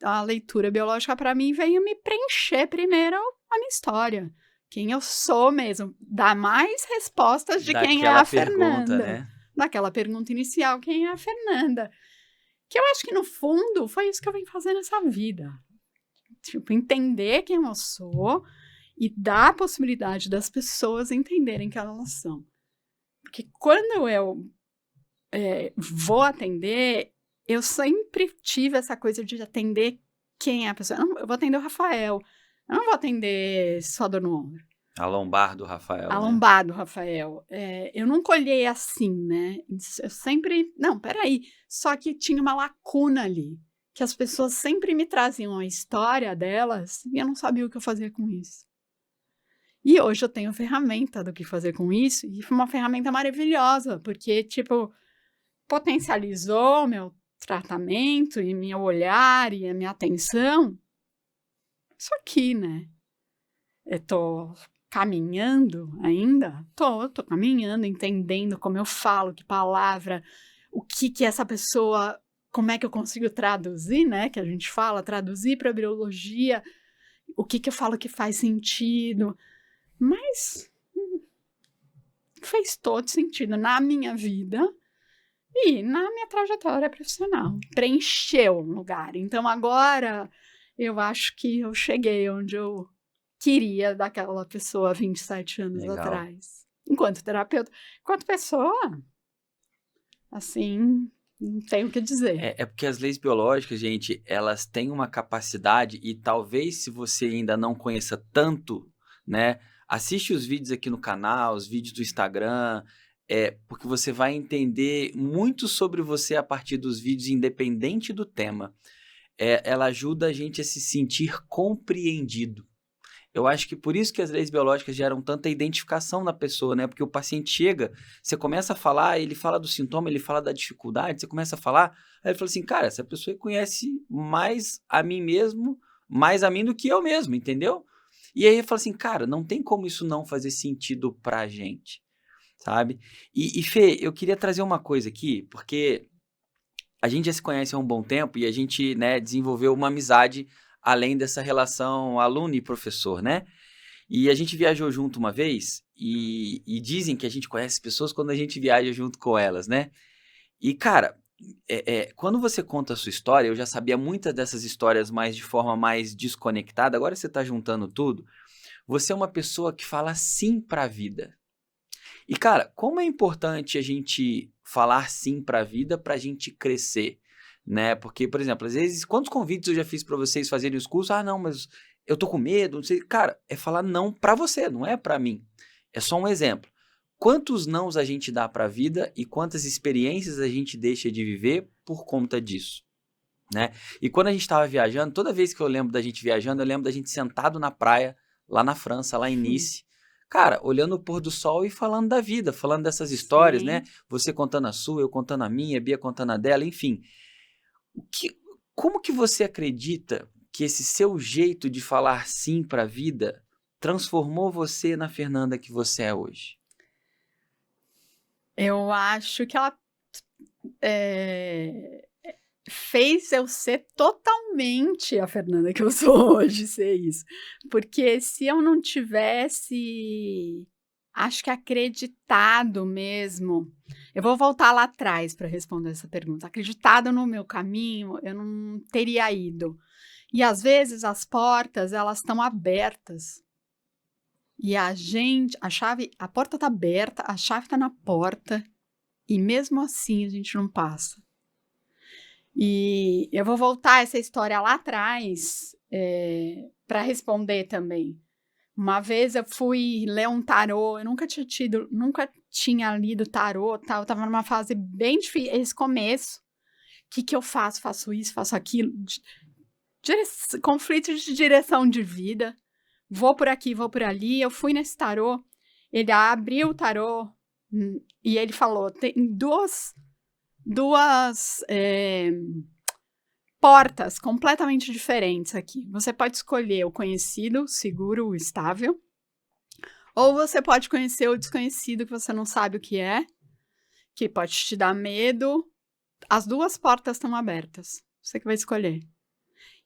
a leitura biológica para mim veio me preencher primeiro a minha história. Quem eu sou mesmo. Dar mais respostas de quem é a Fernanda. Né? Daquela pergunta inicial, quem é a Fernanda. Que eu acho que no fundo foi isso que eu vim fazer nessa vida. Tipo, entender quem eu sou e dar a possibilidade das pessoas entenderem quem elas são. Porque quando eu vou atender, eu sempre tive essa coisa de atender quem é a pessoa. Eu vou atender o Rafael. Eu não vou atender só dor no ombro. A lombar do Rafael. A lombar do Rafael. Eu nunca olhei assim, né? Eu sempre... Não, peraí. Só que tinha uma lacuna ali. Que as pessoas sempre me traziam a história delas e eu não sabia o que eu fazia com isso. E hoje eu tenho ferramenta do que fazer com isso. E foi uma ferramenta maravilhosa. Porque, tipo, potencializou o meu tratamento e meu olhar e a minha atenção. Isso aqui, né? Eu tô caminhando ainda? Tô caminhando, entendendo como eu falo, que palavra, o que essa pessoa, como é que eu consigo traduzir, né? Que a gente fala, traduzir para a biologia, o que eu falo que faz sentido. Mas fez todo sentido na minha vida e na minha trajetória profissional. Preencheu um lugar. Então, agora, eu acho que eu cheguei onde eu queria daquela pessoa há 27 anos atrás. Enquanto terapeuta. Enquanto pessoa, assim, não tenho o que dizer. É porque as leis biológicas, gente, elas têm uma capacidade e talvez se você ainda não conheça tanto, né, assiste os vídeos aqui no canal, os vídeos do Instagram, porque você vai entender muito sobre você a partir dos vídeos, independente do tema. Ela ajuda a gente a se sentir compreendido. Eu acho que por isso que as leis biológicas geram tanta identificação na pessoa, né? Porque o paciente chega, você começa a falar, ele fala do sintoma, ele fala da dificuldade, você começa a falar, aí ele fala assim, cara, essa pessoa conhece mais a mim mesmo, mais a mim do que eu mesmo, entendeu? E aí ele fala assim, cara, não tem como isso não fazer sentido pra gente, sabe? E Fê, eu queria trazer uma coisa aqui, porque a gente já se conhece há um bom tempo e a gente, né, desenvolveu uma amizade além dessa relação aluno e professor, né? E a gente viajou junto uma vez e dizem que a gente conhece pessoas quando a gente viaja junto com elas, né? E, cara, quando você conta a sua história, eu já sabia muitas dessas histórias mais de forma mais desconectada, agora você tá juntando tudo. Você é uma pessoa que fala sim pra vida. E, cara, como é importante a gente falar sim pra vida pra gente crescer, né? Porque, por exemplo, às vezes, quantos convites eu já fiz pra vocês fazerem os cursos? Ah, não, mas eu tô com medo, não sei. Cara, é falar não pra você, não é pra mim. É só um exemplo. Quantos nãos a gente dá pra vida e quantas experiências a gente deixa de viver por conta disso, né? E quando a gente tava viajando, toda vez que eu lembro da gente viajando, eu lembro da gente sentado na praia, lá na França, lá em Nice, cara, olhando o pôr do sol e falando da vida, falando dessas histórias, né? Sim. Você contando a sua, eu contando a minha, a Bia contando a dela, enfim. Como que você acredita que esse seu jeito de falar sim para a vida transformou você na Fernanda que você é hoje? Eu acho que ela é, fez eu ser totalmente a Fernanda que eu sou hoje, ser isso. Porque se eu não tivesse, acho que acreditado mesmo, eu vou voltar lá atrás para responder essa pergunta. Acreditado no meu caminho, eu não teria ido. E às vezes as portas, elas estão abertas. E a porta tá aberta, a chave tá na porta, e mesmo assim a gente não passa. E eu vou voltar essa história lá atrás para responder também. Uma vez eu fui ler um tarô, eu nunca tinha lido tarô, tal, eu tava numa fase bem difícil, esse começo. O que eu faço? Faço isso, faço aquilo. Conflito de direção de vida. Vou por aqui, vou por ali. Eu fui nesse tarô, ele abriu o tarô e ele falou, tem duas portas completamente diferentes aqui. Você pode escolher o conhecido, o seguro, o estável, ou você pode conhecer o desconhecido que você não sabe o que é, que pode te dar medo. As duas portas estão abertas. Você que vai escolher.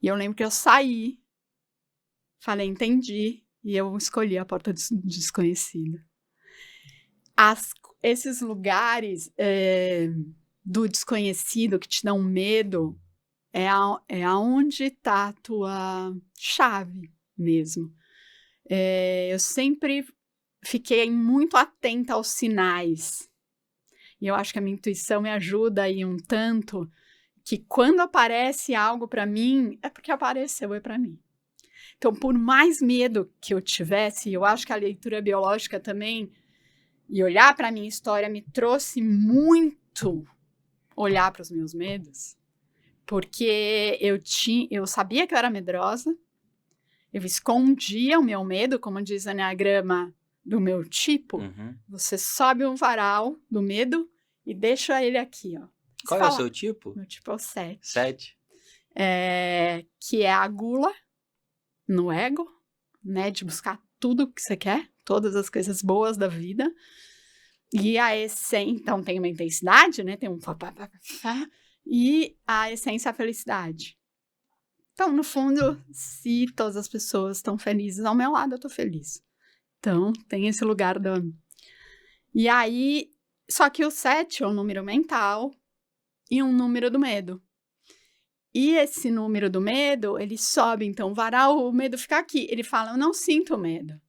E eu lembro que eu saí, falei, entendi, e eu escolhi a porta desconhecida. Esses lugares do desconhecido que te dão medo é aonde está a tua chave mesmo. Eu sempre fiquei muito atenta aos sinais. E eu acho que a minha intuição me ajuda aí um tanto, que quando aparece algo para mim, é porque apareceu, é para mim. Então, por mais medo que eu tivesse, eu acho que a leitura biológica também, e olhar para a minha história, me trouxe muito olhar para os meus medos, porque eu sabia que eu era medrosa, eu escondia o meu medo, como diz o Enneagrama do meu tipo. Você sobe um varal do medo e deixa ele aqui, ó. Qual é o seu tipo? Meu tipo é o 7. 7. Que é a gula no ego, né? De buscar tudo que você quer, todas as coisas boas da vida. E a essência, então tem uma intensidade, né? Tem um e a essência é a felicidade. Então, no fundo, se todas as pessoas estão felizes ao meu lado, eu tô feliz. Então, tem esse lugar do... E aí, só que o 7 é um número mental e um número do medo. E esse número do medo, ele sobe, então, varal, o medo fica aqui. Ele fala, eu não sinto medo.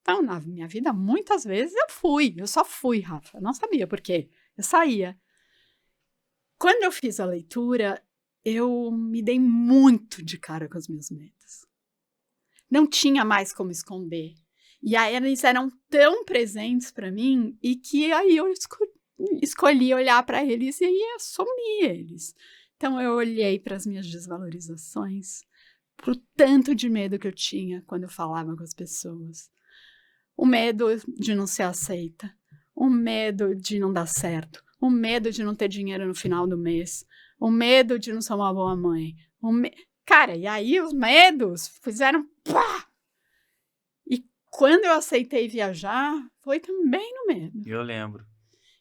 Então, na minha vida, muitas vezes eu só fui, Rafa. Eu não sabia por quê. Eu saía. Quando eu fiz a leitura, eu me dei muito de cara com os meus medos. Não tinha mais como esconder. E aí eles eram tão presentes para mim e que aí eu escolhi olhar para eles e aí assumi eles. Então eu olhei para as minhas desvalorizações, pro tanto de medo que eu tinha quando eu falava com as pessoas. O medo de não ser aceita, o medo de não dar certo, o medo de não ter dinheiro no final do mês, o medo de não ser uma boa mãe. Cara, e aí os medos fizeram pá! E quando eu aceitei viajar, foi também no medo. Eu lembro.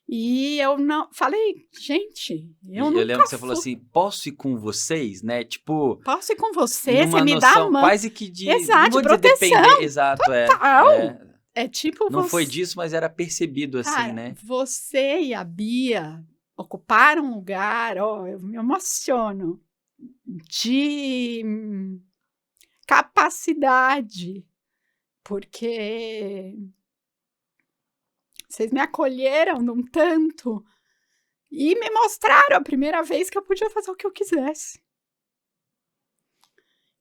E eu não... Falei, gente, eu nunca lembro que você falou assim, posso ir com vocês, né? Tipo... Posso ir com você me noção, dá a mão. quase que de... Exato, não vou de dizer proteção. Depender, exato, Total. É tipo não foi disso, mas era percebido cara, assim, né? Você e a Bia ocuparam um lugar, eu me emociono, de capacidade, porque vocês me acolheram num tanto e me mostraram a primeira vez que eu podia fazer o que eu quisesse.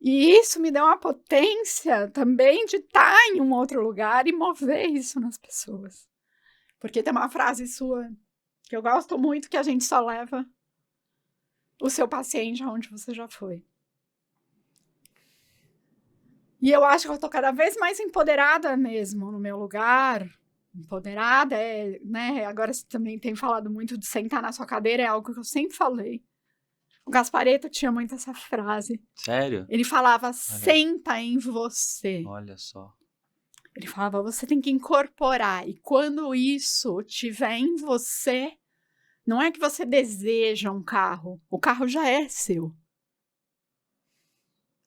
E isso me deu uma potência também de estar em um outro lugar e mover isso nas pessoas. Porque tem uma frase sua que eu gosto muito, que a gente só leva o seu paciente aonde você já foi. E eu acho que eu tô cada vez mais empoderada mesmo no meu lugar. Empoderada né? Agora você também tem falado muito de sentar na sua cadeira, é algo que eu sempre falei. O Gasparetto tinha muito essa frase. Sério? Ele falava, senta em você. Olha só. Ele falava, você tem que incorporar. E quando isso estiver em você, não é que você deseja um carro. O carro já é seu.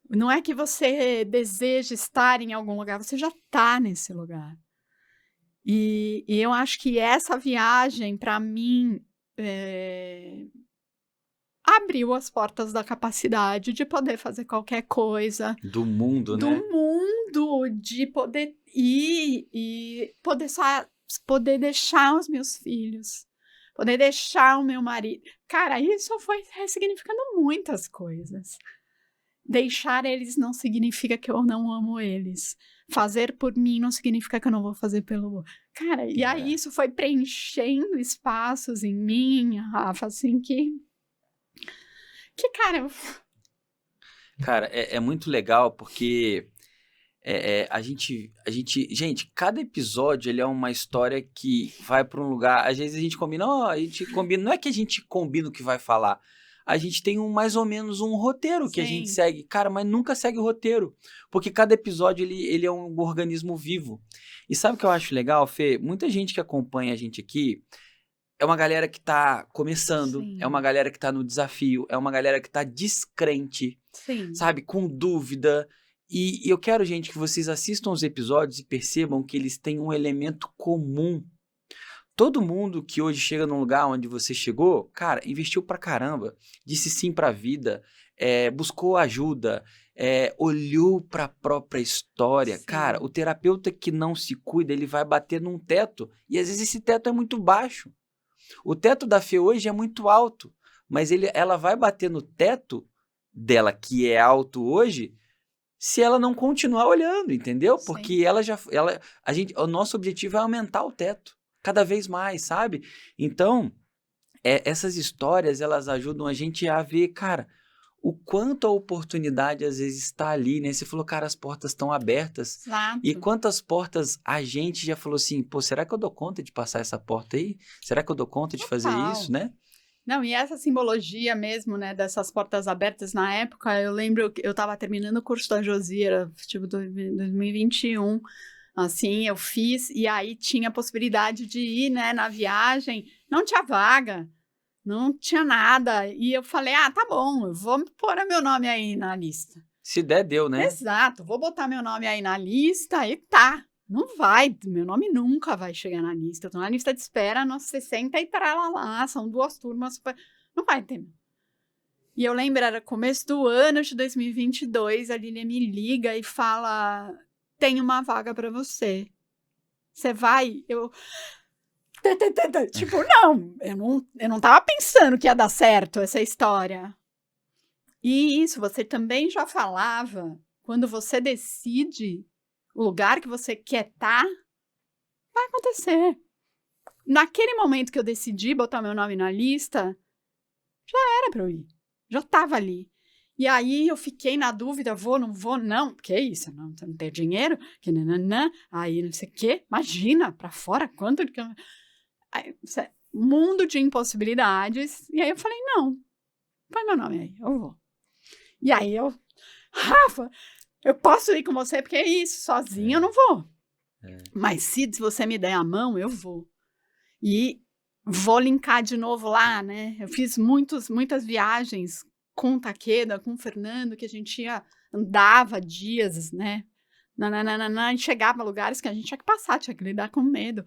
Não é que você deseja estar em algum lugar. Você já está nesse lugar. E eu acho que essa viagem, para mim, abriu as portas da capacidade de poder fazer qualquer coisa. Do mundo, né? Do mundo, de poder ir e poder deixar os meus filhos, poder deixar o meu marido. Cara, isso foi ressignificando muitas coisas. Deixar eles não significa que eu não amo eles. Fazer por mim não significa que eu não vou fazer pelo outro. Cara, e aí isso foi preenchendo espaços em mim, Rafa, assim, cara... Cara, é muito legal porque gente, cada episódio ele é uma história que vai para um lugar. Às vezes a gente combina, não é que a gente combina o que vai falar. A gente tem mais ou menos um roteiro que a gente segue, cara, mas nunca segue o roteiro, porque cada episódio ele é um organismo vivo. E sabe o que eu acho legal, Fê? Muita gente que acompanha a gente aqui é uma galera que tá começando, é uma galera que tá no desafio, é uma galera que tá descrente, sabe, com dúvida. E eu quero, gente, que vocês assistam os episódios e percebam que eles têm um elemento comum. Todo mundo que hoje chega num lugar onde você chegou, cara, investiu pra caramba, disse sim pra vida, buscou ajuda, olhou pra própria história. Cara, o terapeuta que não se cuida, ele vai bater num teto, e às vezes esse teto é muito baixo. O teto da Fê hoje é muito alto, mas ela vai bater no teto dela, que é alto hoje, se ela não continuar olhando, entendeu? Porque o nosso objetivo é aumentar o teto. Cada vez mais, sabe? Então, essas histórias, elas ajudam a gente a ver, cara, o quanto a oportunidade às vezes está ali, né? Você falou, cara, as portas estão abertas. Exato. E quantas portas a gente já falou assim, pô, será que eu dou conta de passar essa porta aí? Será que eu dou conta de fazer isso, né? Não, e essa simbologia mesmo, né, dessas portas abertas, na época, eu lembro que eu estava terminando o curso da Josi, era tipo 2021, assim, eu fiz, e aí tinha a possibilidade de ir, né, na viagem, não tinha vaga, não tinha nada, e eu falei, tá bom, eu vou pôr meu nome aí na lista. Se der, deu, né? Exato, vou botar meu nome aí na lista e tá. Não vai, meu nome nunca vai chegar na lista. Eu tô na lista de espera, nos 60 e lá, são 2 turmas, não vai ter. E eu lembro, era começo do ano de 2022, a Lília me liga e fala, tem uma vaga pra você. Você vai? Tipo, eu não tava pensando que ia dar certo essa história. E isso, você também já falava, quando você decide o lugar que você quer estar, vai acontecer. Naquele momento que eu decidi botar meu nome na lista, já era pra eu ir. Já estava ali. E aí eu fiquei na dúvida, vou, não vou, não, que isso, não tem dinheiro, que nananã, aí não sei o quê, imagina, pra fora, quanto de... Aí, mundo de impossibilidades, e aí eu falei, não, põe meu nome aí, eu vou. E aí eu, Rafa, eu posso ir com você, porque é isso, sozinha eu não vou. Mas se você me der a mão, eu vou. E vou linkar de novo lá, né? Eu fiz muitas viagens com o Takeda, com o Fernando, que a gente andava dias, né? E chegava a lugares que a gente tinha que passar, tinha que lidar com medo.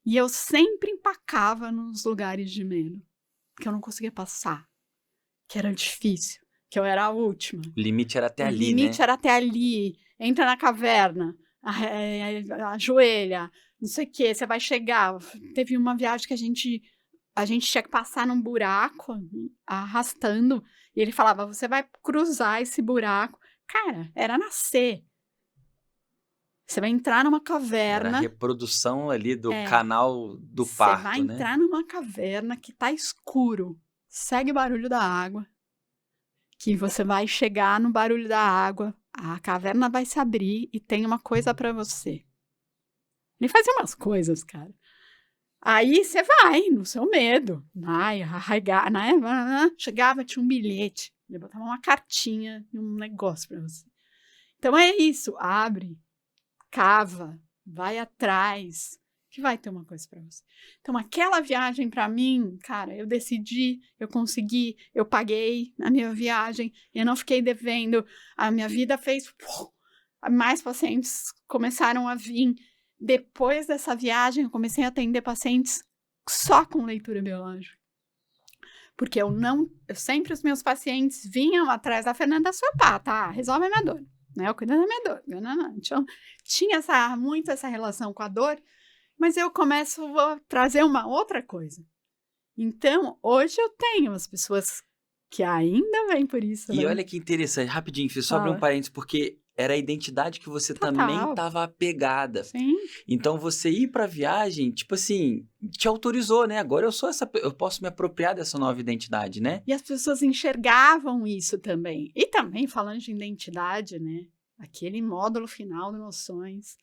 E eu sempre empacava nos lugares de medo, que eu não conseguia passar, que era difícil, que eu era a última. O limite era até ali, né? O limite era até ali. Entra na caverna, ajoelha, não sei o que, você vai chegar. Teve uma viagem que a gente tinha que passar num buraco, arrastando, e ele falava, você vai cruzar esse buraco. Cara, era nascer. Você vai entrar numa caverna. Era a reprodução ali do canal do parto, né? Você vai entrar numa caverna que tá escuro. Segue o barulho da água. Que você vai chegar no barulho da água. A caverna vai se abrir e tem uma coisa pra você. Ele fazia umas coisas, cara. Aí você vai, no seu medo. Chegava, tinha um bilhete. Ele botava uma cartinha e um negócio pra você. Então é isso. Abre, cava, vai atrás, que vai ter uma coisa pra você. Então aquela viagem pra mim, cara, eu decidi, eu consegui, eu paguei a minha viagem, eu não fiquei devendo. A minha vida fez... mais pacientes começaram a vir. Depois dessa viagem, eu comecei a atender pacientes só com leitura biológica. Porque sempre os meus pacientes vinham atrás da Fernanda Sopá, tá? Resolve a minha dor, né? Eu cuido da minha dor. Então, tinha muito essa relação com a dor, mas eu começo a trazer uma outra coisa. Então, hoje eu tenho as pessoas que ainda vêm por isso. E né? olha que interessante, rapidinho, fiz só abrir um parênteses, porque era a identidade que você também estava apegada. Sim. Então, você ir pra viagem, tipo assim, te autorizou, né? Agora eu posso me apropriar dessa nova identidade, né? E as pessoas enxergavam isso também. E também, falando de identidade, né? Aquele módulo final de noções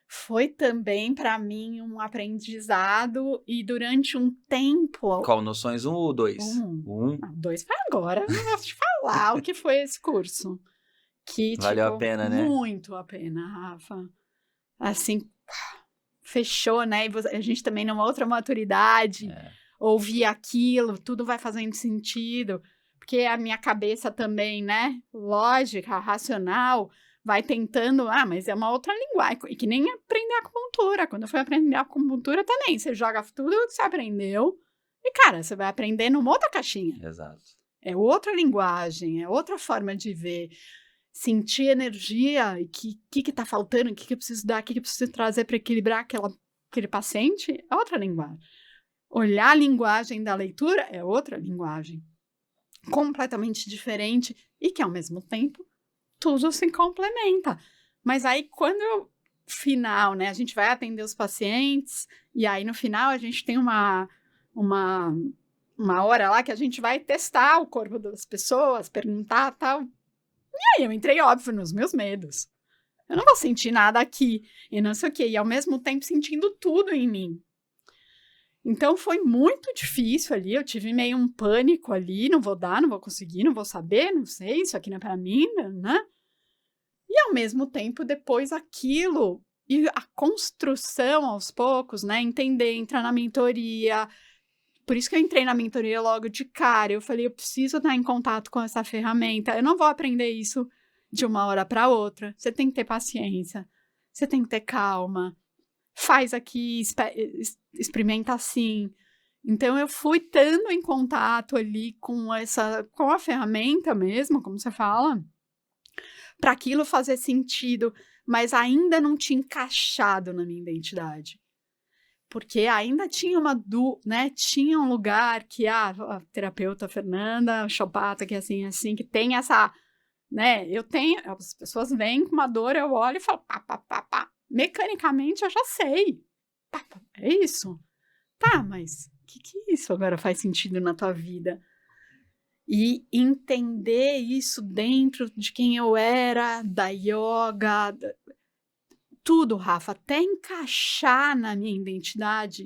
foi também, para mim, um aprendizado e durante um tempo... Qual? Noções 1 ou 2? 1. 2 foi agora. Eu não posso te falar o que foi esse curso. Que, valeu a pena, né? Muito a pena, Rafa. Assim, fechou, né? E a gente também numa outra maturidade, ouvir aquilo, tudo vai fazendo sentido. Porque a minha cabeça também, né? Lógica, racional, vai tentando, mas é uma outra linguagem. E que nem aprender acupuntura. Quando eu fui aprender acupuntura também, você joga tudo que você aprendeu e, cara, você vai aprender numa outra caixinha. Exato. É outra linguagem, é outra forma de ver. Sentir energia e que tá faltando, o que eu preciso dar, o que eu preciso trazer para equilibrar aquele paciente, é outra linguagem. Olhar a linguagem da leitura é outra linguagem. Completamente diferente e que, ao mesmo tempo, tudo se complementa. Mas aí, final, né, a gente vai atender os pacientes e aí, no final, a gente tem uma hora lá que a gente vai testar o corpo das pessoas, perguntar tal. E aí eu entrei, óbvio, nos meus medos. Eu não vou sentir nada aqui, e não sei o quê. E ao mesmo tempo sentindo tudo em mim. Então foi muito difícil ali, eu tive meio um pânico ali, não vou dar, não vou conseguir, não vou saber, não sei, isso aqui não é pra mim, né? E ao mesmo tempo, depois aquilo, e a construção aos poucos, né? Entender, entrar na mentoria... Por isso que eu entrei na mentoria logo de cara. Eu falei, eu preciso estar em contato com essa ferramenta. Eu não vou aprender isso de uma hora para outra. Você tem que ter paciência. Você tem que ter calma. Faz aqui, experimenta assim. Então, eu fui estando em contato ali com a ferramenta mesmo, como você fala, para aquilo fazer sentido, mas ainda não tinha encaixado na minha identidade. Porque ainda tinha né? Tinha um lugar que a terapeuta Fernanda Chopata, que é assim, que tem essa, né? As pessoas vêm com uma dor, eu olho e falo, pá. Mecanicamente eu já sei. É isso. Tá, mas o que isso agora faz sentido na tua vida? E entender isso dentro de quem eu era, da yoga, tudo, Rafa, até encaixar na minha identidade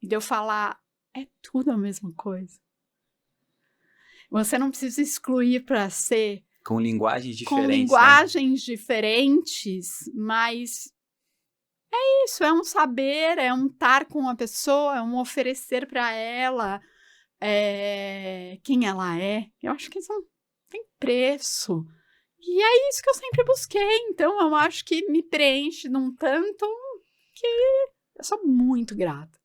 e de eu falar, é tudo a mesma coisa. Você não precisa excluir para ser... Com linguagens diferentes, com linguagens diferentes, mas é isso, é um saber, é um estar com a pessoa, é um oferecer para ela quem ela é. Eu acho que isso não tem preço. E é isso que eu sempre busquei, então eu acho que me preenche num tanto que eu sou muito grata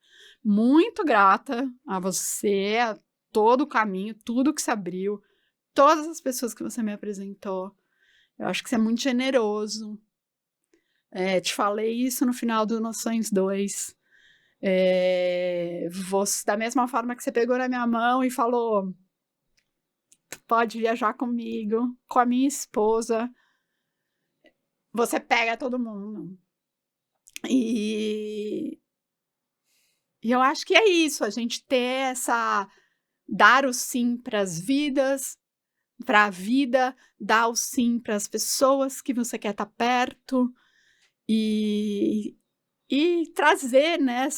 a você, a todo o caminho, tudo que se abriu, todas as pessoas que você me apresentou. Eu acho que você é muito generoso. Te falei isso no final do Noções 2. Você, da mesma forma que você pegou na minha mão e falou, pode viajar comigo, com a minha esposa, você pega todo mundo. E eu acho que é isso, a gente ter dar o sim para as vidas, para a vida, dar o sim para as pessoas que você quer estar perto e trazer, né,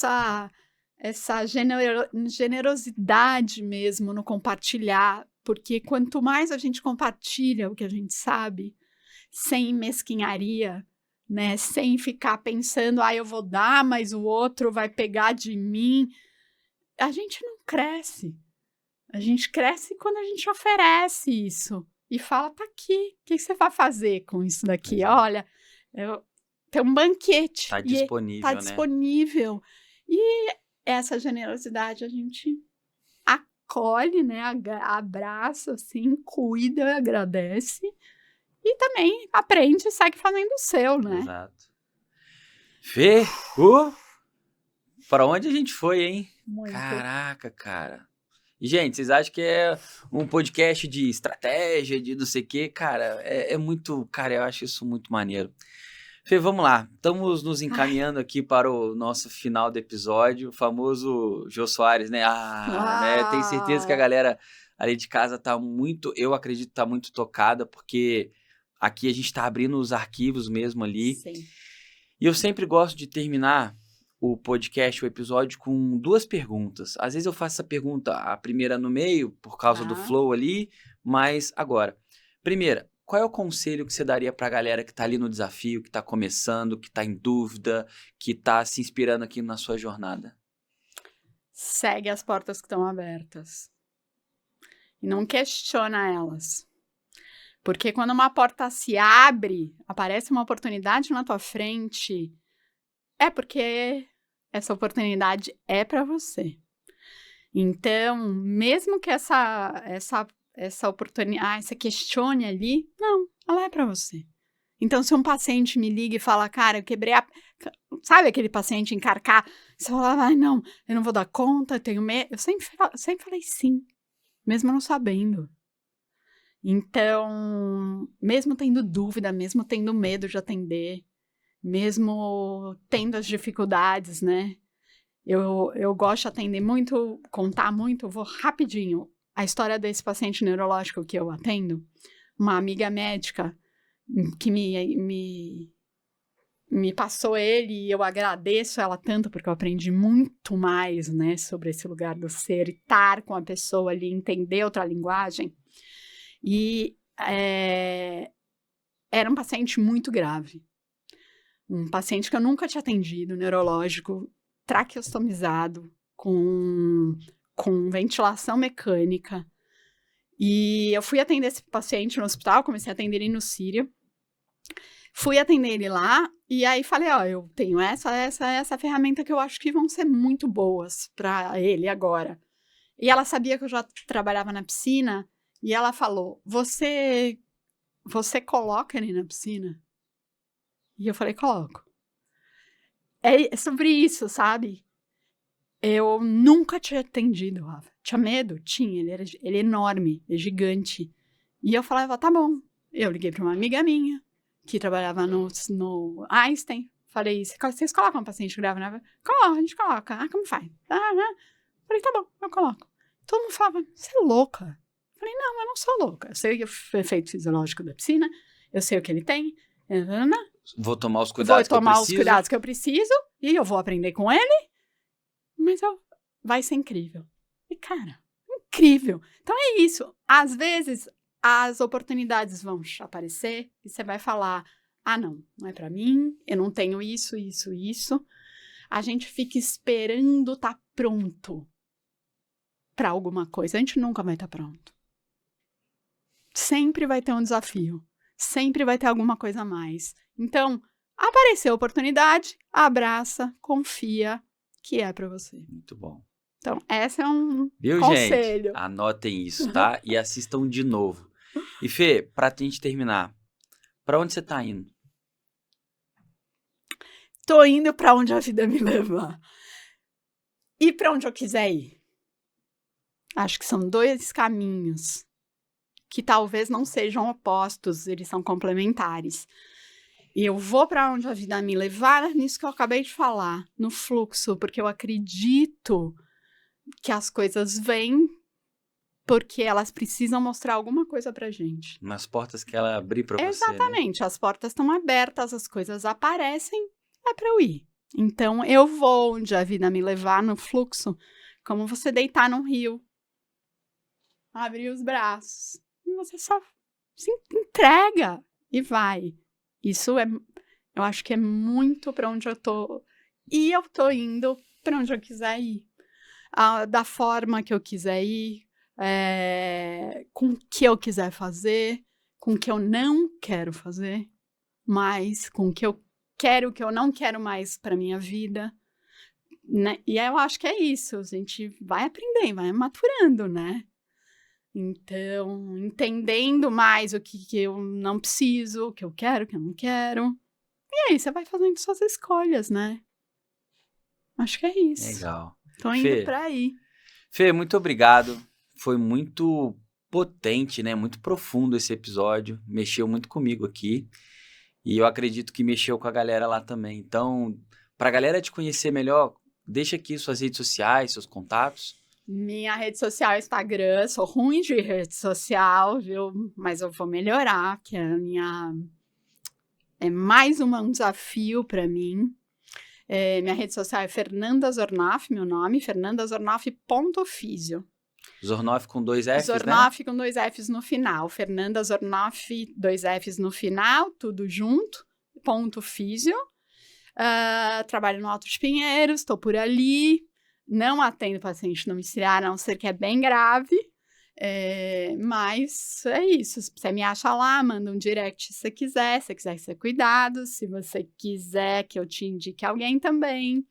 essa generosidade mesmo no compartilhar, porque quanto mais a gente compartilha o que a gente sabe, sem mesquinharia, né, sem ficar pensando, eu vou dar, mas o outro vai pegar de mim, a gente não cresce. A gente cresce quando a gente oferece isso e fala, tá aqui, o que você vai fazer com isso daqui? Olha, tem um banquete. Tá disponível, tá né? disponível. E essa generosidade a gente acolhe, né? Abraça, assim, cuida, agradece. E também aprende e segue fazendo o seu, né? Exato. Fê, pra onde a gente foi, hein? Muito. Caraca, cara. E, gente, vocês acham que é um podcast de estratégia, de não sei o quê? Cara, é muito... Cara, eu acho isso muito maneiro. Fê, vamos lá. Estamos nos encaminhando aqui para o nosso final do episódio, o famoso Jô Soares, né? Né? Tenho certeza que a galera ali de casa tá muito... Eu acredito que tá muito tocada, porque aqui a gente tá abrindo os arquivos mesmo ali. Sim. E eu sempre gosto de terminar o podcast, o episódio, com 2 perguntas. Às vezes eu faço essa pergunta, a primeira no meio, por causa do flow ali, mas agora. Primeira, qual é o conselho que você daria pra galera que tá ali no desafio, que tá começando, que tá em dúvida, que tá se inspirando aqui na sua jornada? Segue as portas que estão abertas. E não questiona elas. Porque quando uma porta se abre, aparece uma oportunidade na tua frente, é porque essa oportunidade é para você. Então, mesmo que essa oportunidade, você questione ali, não, ela é para você. Então, se um paciente me liga e fala, cara, eu quebrei Sabe aquele paciente encarcar? Você fala, não, eu não vou dar conta, eu tenho medo. Eu sempre falei sim, mesmo não sabendo. Então, mesmo tendo dúvida, mesmo tendo medo de atender, mesmo tendo as dificuldades, né? Eu gosto de atender muito, contar muito, vou rapidinho. A história desse paciente neurológico que eu atendo, uma amiga médica que me passou ele e eu agradeço ela tanto porque eu aprendi muito mais, né, sobre esse lugar do ser, estar com a pessoa ali, entender outra linguagem. E era um paciente muito grave. Um paciente que eu nunca tinha atendido, neurológico, traqueostomizado, com ventilação mecânica. E eu fui atender esse paciente no hospital, comecei a atender ele no Sírio. Fui atender ele lá e aí falei, eu tenho essa ferramenta que eu acho que vão ser muito boas para ele agora. E ela sabia que eu já trabalhava na piscina e ela falou, você coloca ele na piscina? E eu falei, coloco. É sobre isso, sabe? Eu nunca tinha atendido, Rafa. Tinha medo? Tinha. Ele é enorme, é gigante. E eu falava, tá bom. Eu liguei para uma amiga minha, que trabalhava no Einstein. Falei, vocês colocam um paciente grave, né? Coloca, a gente coloca. Como faz? Falei, tá bom, eu coloco. Todo mundo falava, você é louca. Falei, não, eu não sou louca. Eu sei o efeito fisiológico da piscina, eu sei o que ele tem. Vou tomar os cuidados que eu preciso e eu vou aprender com ele, mas vai ser incrível. E, cara, incrível. Então é isso. Às vezes, as oportunidades vão aparecer e você vai falar, não é pra mim, eu não tenho isso. A gente fica esperando estar pronto pra alguma coisa. A gente nunca vai estar pronto. Sempre vai ter um desafio. Sempre vai ter alguma coisa a mais. Então, apareceu a oportunidade, abraça, confia, que é pra você. Muito bom. Então, esse é um Viu, conselho. Gente? Anotem isso, tá? E assistam de novo. E Fê, pra gente terminar, pra onde você tá indo? Tô indo pra onde a vida me leva. E pra onde eu quiser ir. Acho que são 2 caminhos que talvez não sejam opostos, eles são complementares. E eu vou pra onde a vida me levar, nisso que eu acabei de falar, no fluxo, porque eu acredito que as coisas vêm porque elas precisam mostrar alguma coisa pra gente. Nas portas que ela abrir pra você, exatamente, né? As portas estão abertas, as coisas aparecem, é pra eu ir. Então, eu vou onde a vida me levar no fluxo, como você deitar num rio, abrir os braços, e você só se entrega e vai. Isso eu acho que é muito pra onde eu tô, e eu tô indo pra onde eu quiser ir. Da forma que eu quiser ir, com o que eu quiser fazer, com o que eu não quero fazer, mas com o que eu quero, o que eu não quero mais para minha vida, né? E eu acho que é isso, a gente vai aprendendo, vai maturando, né? Então, entendendo mais o que eu não preciso, o que eu quero, o que eu não quero. E aí, você vai fazendo suas escolhas, né? Acho que é isso. Legal. Tô indo pra aí. Fê, muito obrigado. Foi muito potente, né? Muito profundo esse episódio. Mexeu muito comigo aqui. E eu acredito que mexeu com a galera lá também. Então, pra galera te conhecer melhor, deixa aqui suas redes sociais, seus contatos. Minha rede social é o Instagram. Sou ruim de rede social, viu? Mas eu vou melhorar, que é mais um desafio pra mim. Minha rede social é Fernanda Zornoff, meu nome, fernandazornoff.ofísio. Zornoff com 2 Fs, Zornoff, né? Com 2 Fs no final. Fernanda Zornoff, 2 Fs no final, tudo junto, .ofísio. Trabalho no Alto de Pinheiros, estou por ali. Não atendo paciente domiciliar, a não ser que é bem grave. Mas é isso. Se você me acha lá, manda um direct se você quiser ser cuidado, se você quiser que eu te indique alguém também.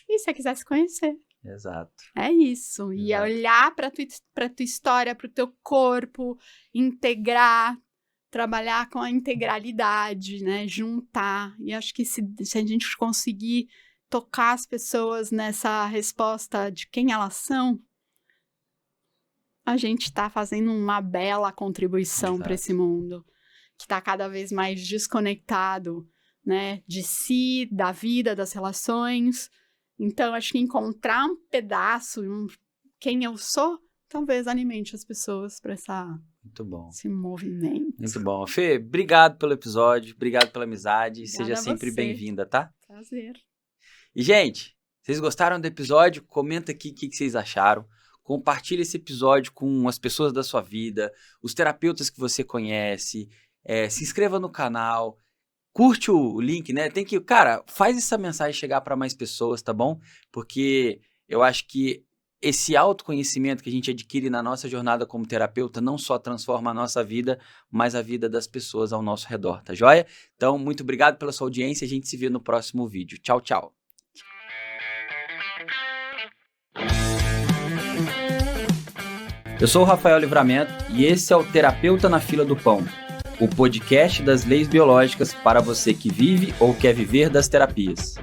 E se você quiser se conhecer. Exato. É isso. E é olhar para tua história, para o teu corpo, integrar, trabalhar com a integralidade, né? Juntar. E acho que se a gente conseguir tocar as pessoas nessa resposta de quem elas são, a gente está fazendo uma bela contribuição para esse mundo que está cada vez mais desconectado, né? De si, da vida, das relações. Então, acho que encontrar um pedaço, quem eu sou, talvez alimente as pessoas para esse movimento. Muito bom. Fê, obrigado pelo episódio, obrigado pela amizade. Obrigada. Seja sempre bem-vinda, tá? Prazer. E, gente, vocês gostaram do episódio? Comenta aqui o que vocês acharam. Compartilhe esse episódio com as pessoas da sua vida, os terapeutas que você conhece. Se inscreva no canal. Curte o link, né? Faz essa mensagem chegar para mais pessoas, tá bom? Porque eu acho que esse autoconhecimento que a gente adquire na nossa jornada como terapeuta não só transforma a nossa vida, mas a vida das pessoas ao nosso redor, tá joia? Então, muito obrigado pela sua audiência. A gente se vê no próximo vídeo. Tchau, tchau. Eu sou o Rafael Livramento e esse é o Terapeuta na Fila do Pão, o podcast das leis biológicas para você que vive ou quer viver das terapias.